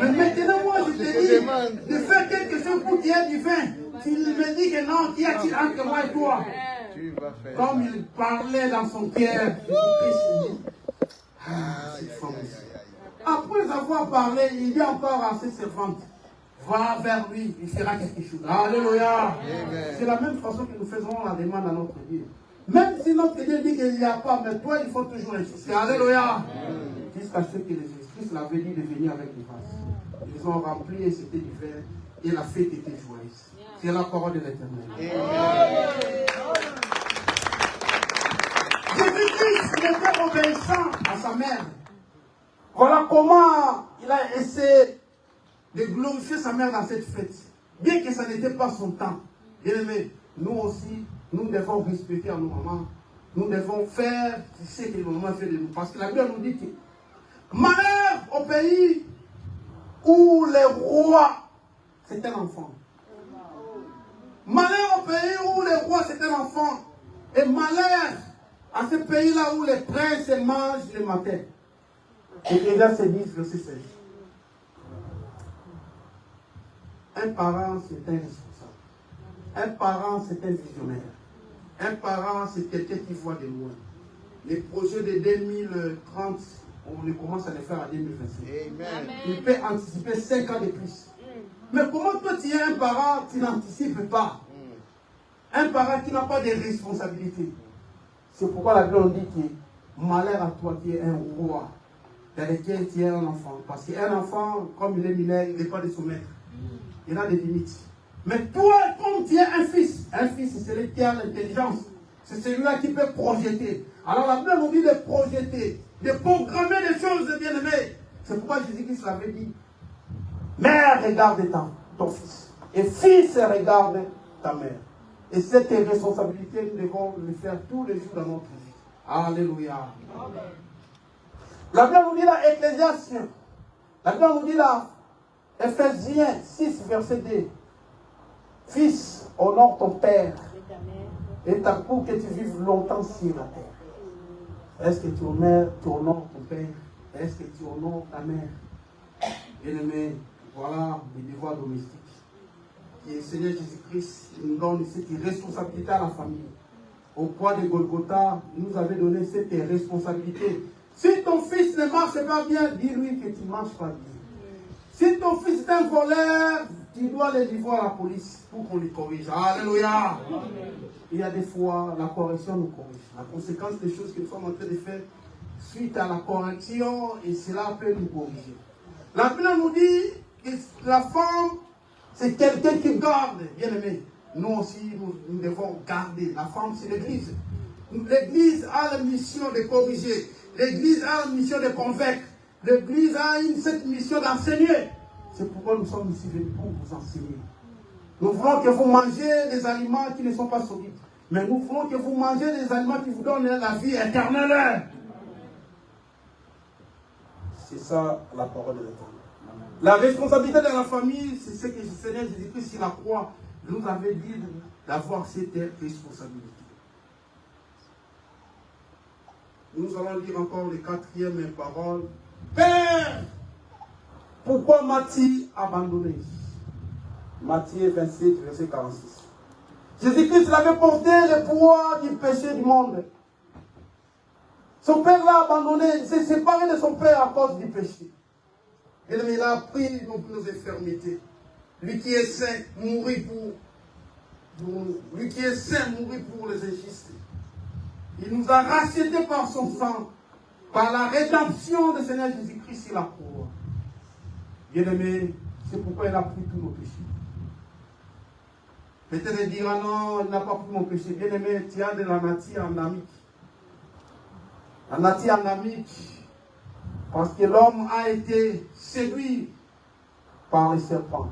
Mais maintenant, moi, je te dis de faire quelque chose pour qu'il y ait du vin. Tu me dis que non, qu'y a-t-il entre moi et toi? Comme il parlait dans son cœur, Jésus-Christ dit, cette femme ici. Après avoir parlé, il dit encore à ses servantes, va vers lui, il fera quelque chose. Alléluia. C'est la même façon que nous faisons la demande à notre Dieu. Même si notre Dieu dit qu'il n'y a pas, mais toi, il faut toujours insister. Alléluia. Jusqu'à ce que Jésus-Christ l'avait dit de venir avec les vases. Ils ont rempli et c'était du verre. Et la fête était joyeuse. C'est la parole de l'Éternel. Jésus-Christ était obéissant à sa mère. Voilà comment il a essayé de glorifier sa mère dans cette fête. Bien que ça n'était pas son temps. Bien aimé, nous aussi, nous devons respecter à nos mamans. Nous devons faire ce que les mamans font de nous. Parce que la Bible nous dit que malheur au pays où les rois, c'est un enfant. Malheur au pays où les rois, c'est un enfant. Et malheur à ce pays-là où les princes mangent le matin. Ecclésiaste 10, verset 16. Un parent, c'est un responsable. Un parent, c'est un visionnaire. Un parent, c'est quelqu'un qui voit de loin. Les projets de 2030, on les commence à les faire à 2025. Amen. Il peut anticiper 5 ans de plus. Mais comment toi, tu es un parent, tu n'anticipes pas? Un parent qui n'a pas de responsabilité. C'est pourquoi la Bible dit que malheur à toi qui es un roi, dans lequel tu es un enfant. Parce qu'un enfant, comme il est mineur, il n'est pas de son maître. Il a des limites. Mais toi, comme tu es un fils, c'est celui qui a l'intelligence. C'est celui-là qui peut projeter. Alors la Bible nous dit de projeter, de programmer des choses, bien aimées. C'est pourquoi Jésus-Christ l'avait dit. Mère, regarde ton fils. Et fils, regarde ta mère. Et cette responsabilité, nous devons le faire tous les jours dans notre vie. Alléluia. Amen. La Bible nous dit là, Ecclésiaste. La Bible nous dit là, Ephésiens 6, verset 2. Fils, honore ton père et ta pour que tu vives longtemps sur la terre. Est-ce que tu honores ton père? Est-ce que tu honores ta mère? Bien-aimé, voilà les devoirs domestiques. Et le Seigneur Jésus-Christ nous donne cette responsabilité à la famille. Au poids de Golgotha, il nous avait donné cette responsabilité. Si ton fils ne marche pas bien, dis-lui que tu ne marches pas bien. Si ton fils est un voleur, tu dois le livrer à la police pour qu'on le corrige. Alléluia. Il y a des fois, la correction nous corrige. La conséquence des choses que nous sommes en train de faire, suite à la correction, et cela peut nous corriger. La Bible nous dit que la femme, c'est quelqu'un qui garde, bien aimé. Nous aussi, nous devons garder. La femme, c'est l'Église. L'Église a la mission de corriger. L'Église a la mission de convaincre. L'Église a cette mission d'enseigner. C'est pourquoi nous sommes ici venus pour vous enseigner. Nous voulons que vous mangez des aliments qui ne sont pas solides. Mais nous voulons que vous mangez des aliments qui vous donnent la vie éternelle. C'est ça la parole de l'Éternel. La responsabilité de la famille, c'est ce que le Seigneur Jésus-Christ, sur la croix, nous avait dit d'avoir cette responsabilité. Nous allons lire encore les 4e paroles. Père, pourquoi m'as-tu abandonné? Matthieu 27, verset 46. Jésus-Christ avait porté le poids du péché du monde. Son père l'a abandonné, il s'est séparé de son père à cause du péché. Et il a pris nos infirmités. Lui qui est saint, mourit pour nous. Lui qui est saint, mourit pour les injustes. Il nous a rachetés par son sang, par la rédemption du Seigneur Jésus-Christ sur la croix. Bien-aimé, c'est pourquoi il a pris tous nos péchés. Peut-être il dira non, il n'a pas pris mon péché. Bien-aimé, tu as de la nature anamique. La nature anamique, parce que l'homme a été séduit par les serpents.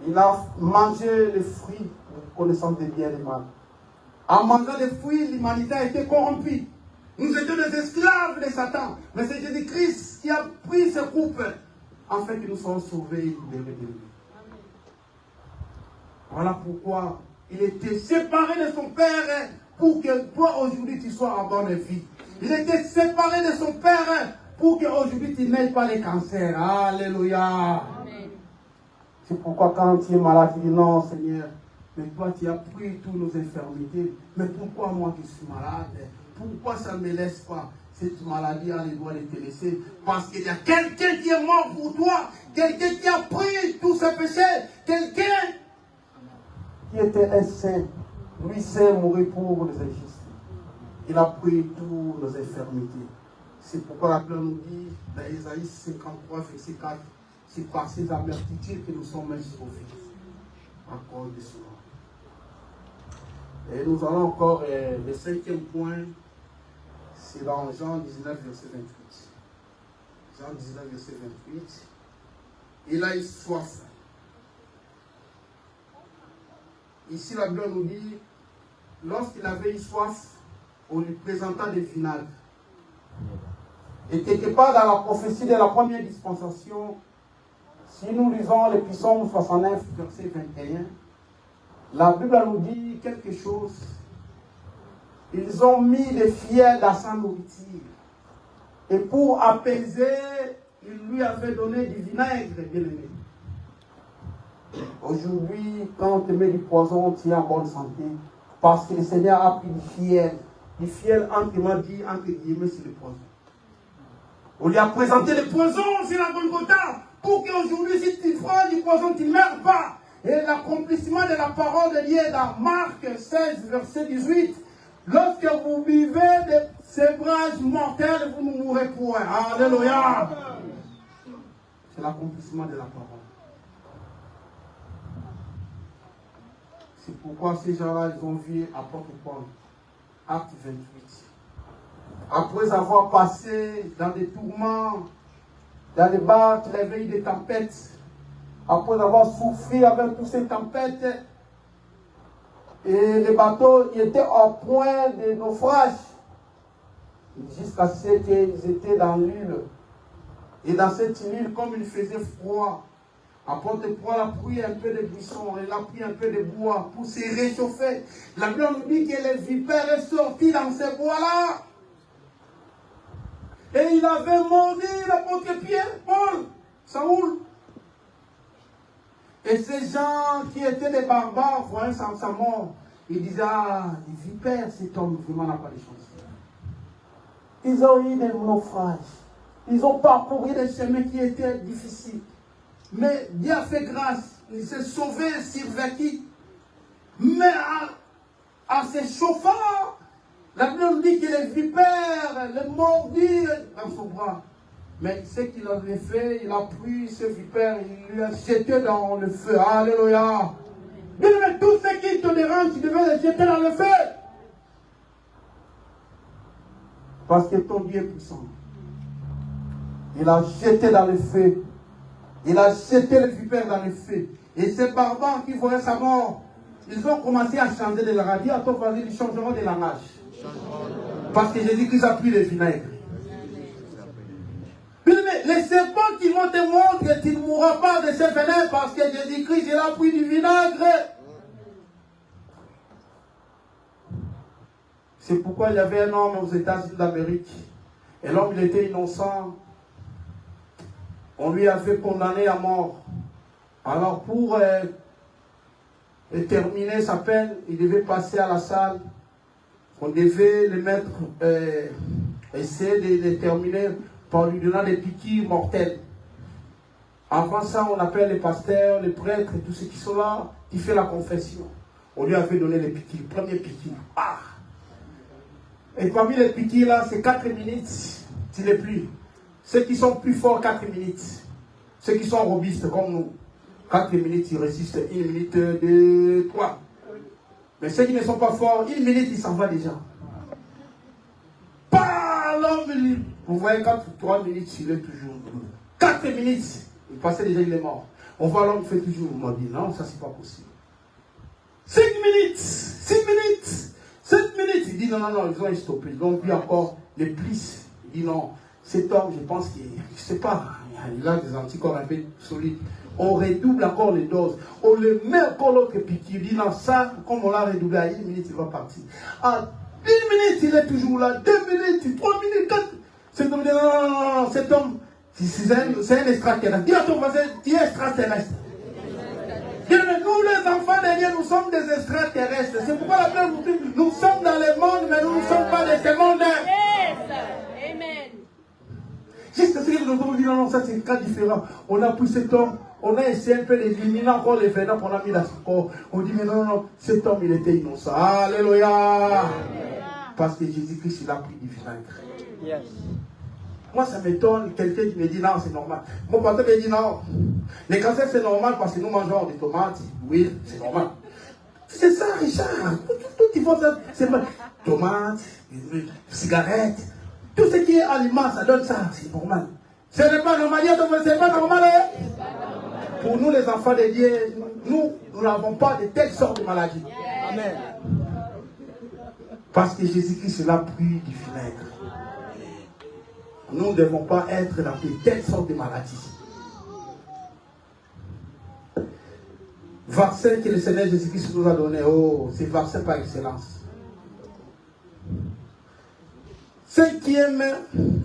Il a mangé les fruits de connaissance des biens et des mal. En mangeant les fruits, l'humanité a été corrompue. Nous étions des esclaves de Satan. Mais c'est Jésus-Christ qui a pris ce coupe afin que nous soyons sauvés et libérés de lui. Voilà pourquoi il était séparé de son Père pour que toi aujourd'hui tu sois en bonne vie. Il était séparé de son Père pour qu'aujourd'hui tu n'aies pas les cancers. Alléluia. C'est pourquoi quand tu es malade, tu dis non Seigneur, mais toi tu as pris toutes nos infirmités. Mais pourquoi moi qui suis malade? Pourquoi ça ne me laisse pas? Cette maladie a les doigts de te laisser. Parce qu'il y a quelqu'un qui est mort pour toi. Quelqu'un qui a pris tous ses péchés. Quelqu'un qui était un saint. Lui saint mourit pour les injustes. Il a pris toutes nos infirmités. C'est pourquoi la Bible nous dit dans Isaïe 53, verset 4, c'est par ces amertumes que nous sommes sauvés. À cause de cela. Et nous allons encore, le 5e point, c'est dans Jean 19, verset 28. Jean 19, verset 28. Il a eu soif. Ici, la Bible nous dit, lorsqu'il avait eu soif, on lui présenta des vinaigres. Et quelque part dans la prophétie de la première dispensation, si nous lisons le psaume 69, verset 21, la Bible nous dit quelque chose. Ils ont mis des fiels dans sa nourriture. Et pour apaiser, il lui avait donné du vinaigre, bien aimé. Aujourd'hui, quand on te met du poison, tu es en bonne santé. Parce que le Seigneur a pris du fiel. Du fiel, entre guillemets, c'est le poison. On lui a présenté le poison sur la Golgotha. Pour qu'aujourd'hui, si tu prends du poison, tu ne meurs pas. Et l'accomplissement de la parole de Dieu dans Marc 16, verset 18. Lorsque vous vivez de sévrage mortel, vous ne mourrez point. Alléluia. C'est l'accomplissement de la parole. C'est pourquoi ces gens-là, ils ont vu apôtre Paul. Acte 28. Après avoir passé dans des tourments, dans des barques, les veilles des tempêtes, après avoir souffert avec toutes ces tempêtes, et les bateaux étaient au point de naufrage, jusqu'à ce qu'ils étaient dans l'île. Et dans cette île, comme il faisait froid, apôtre Paul a pris un peu de buisson, il a pris un peu de bois pour se réchauffer. La Bible nous dit que les vipères sont sorties dans ces bois-là. Et il avait mordu l'apôtre Pierre, Paul, Saoul. Et ces gens qui étaient des barbares, voyant sa mort, ils disaient, ah, les vipères, cet homme vraiment n'a pas de chance. Ils ont eu des naufrages. Ils ont parcouru des chemins qui étaient difficiles. Mais Dieu a fait grâce. Il s'est sauvé, survécu. Mais en se chauffant, la Bible nous dit que les vipères, les mordis dans son bras. Mais ce qu'il avait fait, il a pris ce vipère, il lui a jeté dans le feu. Alléluia. Bien, mais tout ce qui te dérange, tu devais le jeter dans le feu. Parce que ton Dieu est puissant. Il a jeté dans le feu. Il a jeté le vipère dans le feu. Et ces barbares qui voyaient sa mort, ils ont commencé à changer de langage. Dis à ton voisin, ils changeront de langage. Parce que Jésus-Christ a pris le vinaigre. Bien-aimé, les serpents qui vont te montrer que tu ne mourras pas de ce venin parce que Jésus-Christ, il a pris du vinaigre. C'est pourquoi il y avait un homme aux États-Unis d'Amérique. Et l'homme, il était innocent. On lui avait condamné à mort. Alors pour terminer sa peine, il devait passer à la salle. On devait le mettre, essayer de le terminer par lui donnant des piqûres mortelles. Avant ça, on appelle les pasteurs, les prêtres, tous ceux qui sont là, qui font la confession. On lui avait donné les piqûres, premier piqûre. Ah! Et parmi les piqûres là, c'est 4 minutes, tu les plus. Ceux qui sont plus forts, 4 minutes. Ceux qui sont robustes comme nous, 4 minutes, ils résistent 1 minute, 2, 3. Mais ceux qui ne sont pas forts, 1 minute, ils s'en vont déjà. Pas l'homme, vous voyez, 3 minutes, il est toujours. 4 minutes, il passait déjà, il est mort. On voit l'homme fait toujours, on m'a dit, non, ça c'est pas possible. 5 minutes, 6 minutes. 7 minutes, il dit non, ils ont stoppé. Ils ont vu encore les plis. Il dit non, cet homme, je pense qu'il, je sais pas, il a des anticorps un peu solides. On redouble encore les doses. On le met encore l'autre piqûre. Il dit non, ça, comme on l'a redoublé à 1 minute, il va partir. À 1 minute, il est toujours là. 2 minutes, 3 minutes, 4. Cet homme dit non, cet homme, c'est un extraterrestre. Dis à ton voisin, tu es extraterrestre. Nous, les enfants de Dieu, nous sommes des extraterrestres. C'est pourquoi la Bible nous dit, nous sommes dans le monde, mais nous ne sommes pas de ce monde. Amen. Juste ce que nous avons dit, non, ça c'est un cas différent. On a pris cet homme, on a essayé un peu d'éliminer encore les venants qu'on a mis dans son corps. On dit, mais non, cet homme, il était innocent. Alléluia. Parce que Jésus-Christ, il a pris du vinaigre. Yes. Moi, ça m'étonne, quelqu'un qui me dit non, c'est normal. Mon papa me dit non. Les cancers, c'est normal parce que nous mangeons des tomates. Oui, c'est normal. C'est ça, Richard. Tout il faut ça. C'est pas. Tomates, cigarettes, tout ce qui est aliment, ça donne ça. C'est normal. Ce n'est pas normal. C'est pas normal. Hein? Pour nous, les enfants de Dieu, nous n'avons pas de telles sortes de maladies. Amen. Parce que Jésus-Christ, il a pris du vinaigre. Nous ne devons pas être dans de telles sortes de maladies. Vaccin que le Seigneur Jésus-Christ nous a donné. Oh, c'est vaccin par excellence. 5e,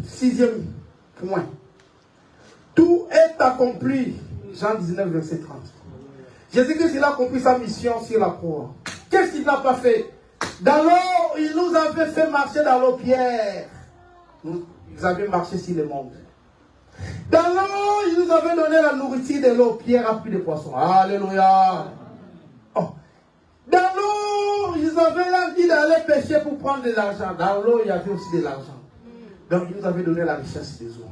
6e point. Tout est accompli. Jean 19, verset 30. Jésus-Christ, il a accompli sa mission sur la croix. Qu'est-ce qu'il n'a pas fait? Dans l'eau, il nous avait fait marcher dans l'eau, Pierre. Ils avaient marché sur le monde. Dans l'eau, il nous avait donné la nourriture de l'eau. Pierre a pris des poissons. Alléluia. Oh. Dans l'eau, ils avaient l'envie d'aller pêcher pour prendre de l'argent. Dans l'eau, il y avait aussi de l'argent. Donc, il nous avait donné la richesse des eaux.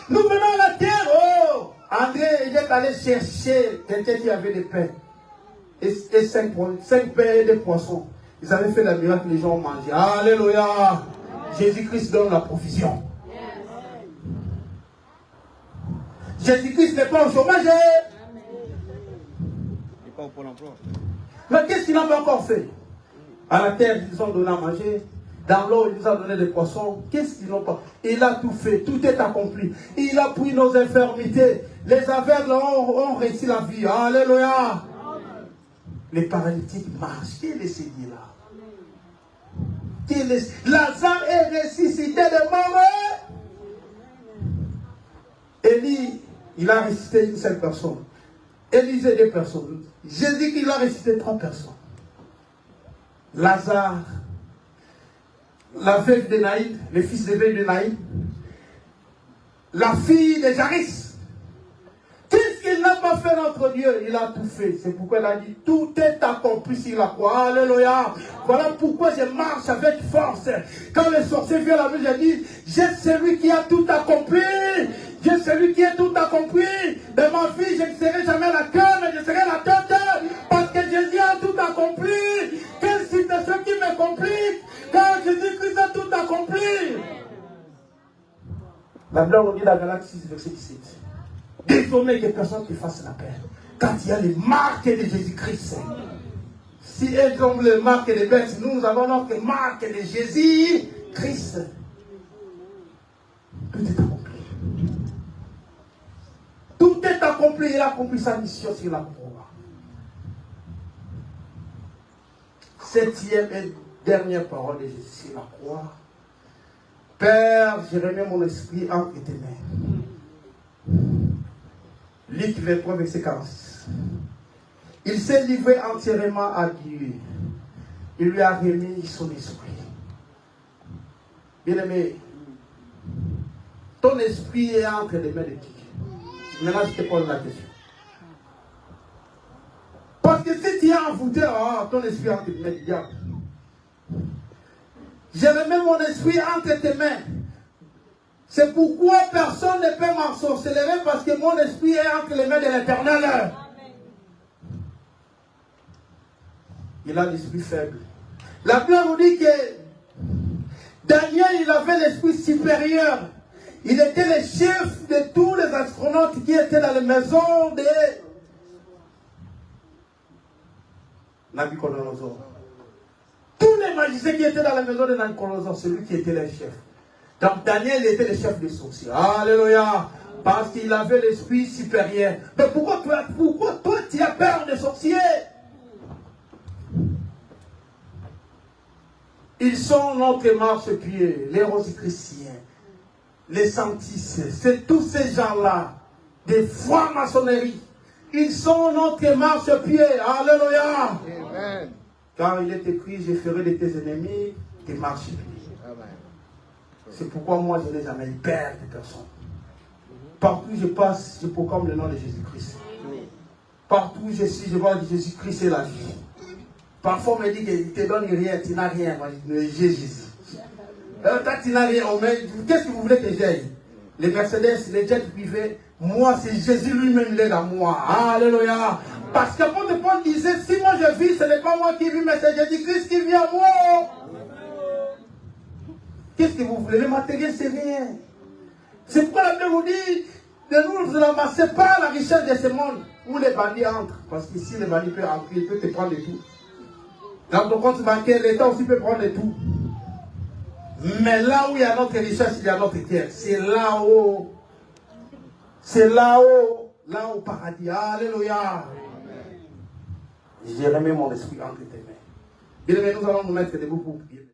Nous venons à la terre. Oh, André, il est allé chercher quelqu'un qui avait des pains. Et 5 pains et des poissons. Ils avaient fait la miracle, les gens ont mangé. Alléluia. Jésus-Christ donne la provision. Jésus-Christ n'est pas au chômage. Il n'est pas au Pôle emploi. Mais qu'est-ce qu'il n'a pas encore fait? À la terre, ils nous ont donné à manger. Dans l'eau, il nous a donné des poissons. Qu'est-ce qu'ils n'ont pas? Il a tout fait. Tout est accompli. Il a pris nos infirmités. Les aveugles ont réussi la vie. Alléluia. Les paralytiques marchent. Qui est le Seigneur là? Lazare est ressuscité de mort. Élie, il a ressuscité une seule personne. Élisée, 2 personnes. Jésus, il a ressuscité 3 personnes. Lazare, la veuve de Naïd, le fils de veuve de Naïd, la fille de Jairus. Qu'est-ce qu'il n'a pas fait notre Dieu? Il a tout fait. C'est pourquoi il a dit, tout est accompli sur la croix. Alléluia. Voilà pourquoi je marche avec force. Quand le sorcier vient à la maison, j'ai dit, j'ai celui qui a tout accompli. J'ai celui qui a tout accompli. De ma vie, je ne serai jamais la queue, mais je serai la tête. Parce que Jésus a tout accompli. Quelle situation qui me complique quand Jésus-Christ a tout accompli? La Bible dit dans Galates 6, verset 17. Désormais que personne ne fasse la paix. Quand il y a les marques de Jésus-Christ. Si elles ont les marques des bêtes, nous avons notre marque de Jésus-Christ. Tout est accompli. il a accompli sa mission sur la croix. 7e et dernière parole de Jésus sur la croix. Père, je remets mon esprit entre tes mains. Luc 23, verset 46. Il s'est livré entièrement à Dieu. Il lui a remis son esprit. Bien-aimé, ton esprit est entre les mains de qui? Maintenant, je te pose la question. Parce que si tu es envoûté, ton esprit est entre les mains du diable. Je remets mon esprit entre tes mains. C'est pourquoi personne ne peut m'ensorceler parce que mon esprit est entre les mains de l'Éternel. Il a l'esprit faible. La Bible nous dit que Daniel, il avait l'esprit supérieur. Il était le chef de tous les astronautes qui étaient dans les maisons de Nabucodonosor. Tous les magiciens qui étaient dans la maison de Nabucodonosor, c'est lui qui était le chef. Donc Daniel était le chef des sorciers. Alléluia. Parce qu'il avait l'esprit supérieur. Mais pourquoi toi tu as peur des sorciers? Ils sont notre marchepied, les rosicruciens, les santistes, c'est tous ces gens-là, des francs-maçonneries. Ils sont notre marchepied. Alléluia. Amen. Car il est écrit, je ferai de tes ennemis tes marchepieds. C'est pourquoi moi je n'ai jamais eu peur de personne. Partout où je passe, je proclame le nom de Jésus-Christ. Partout où je suis, je vois que Jésus-Christ est la vie. Parfois on me dit qu'il ne te donne rien, tu n'as rien. Moi je dis, j'ai Jésus. Toi tu n'as rien, qu'est-ce que vous voulez que j'aille? Les Mercedes, les jets privés, moi c'est Jésus lui-même, il est dans moi. Alléluia. Parce qu'apôtre Paul disait, si moi je vis, ce n'est pas moi qui vis, mais c'est Jésus-Christ qui vit en moi. Qu'est-ce que vous voulez? Le matériel, c'est rien. C'est pourquoi la Bible vous dit, ne nous ramassez pas la richesse de ce monde où les bandits entrent. Parce qu'ici, les bandits peuvent entrer, ils peuvent te prendre de tout. Dans ton compte bancaire, l'État aussi peut prendre de tout. Mais là où il y a notre richesse, il y a notre terre. C'est là-haut. C'est là-haut. Là au paradis. Alléluia. J'ai remis mon esprit entre tes mains. Bien aimé, nous allons nous mettre debout pour prier.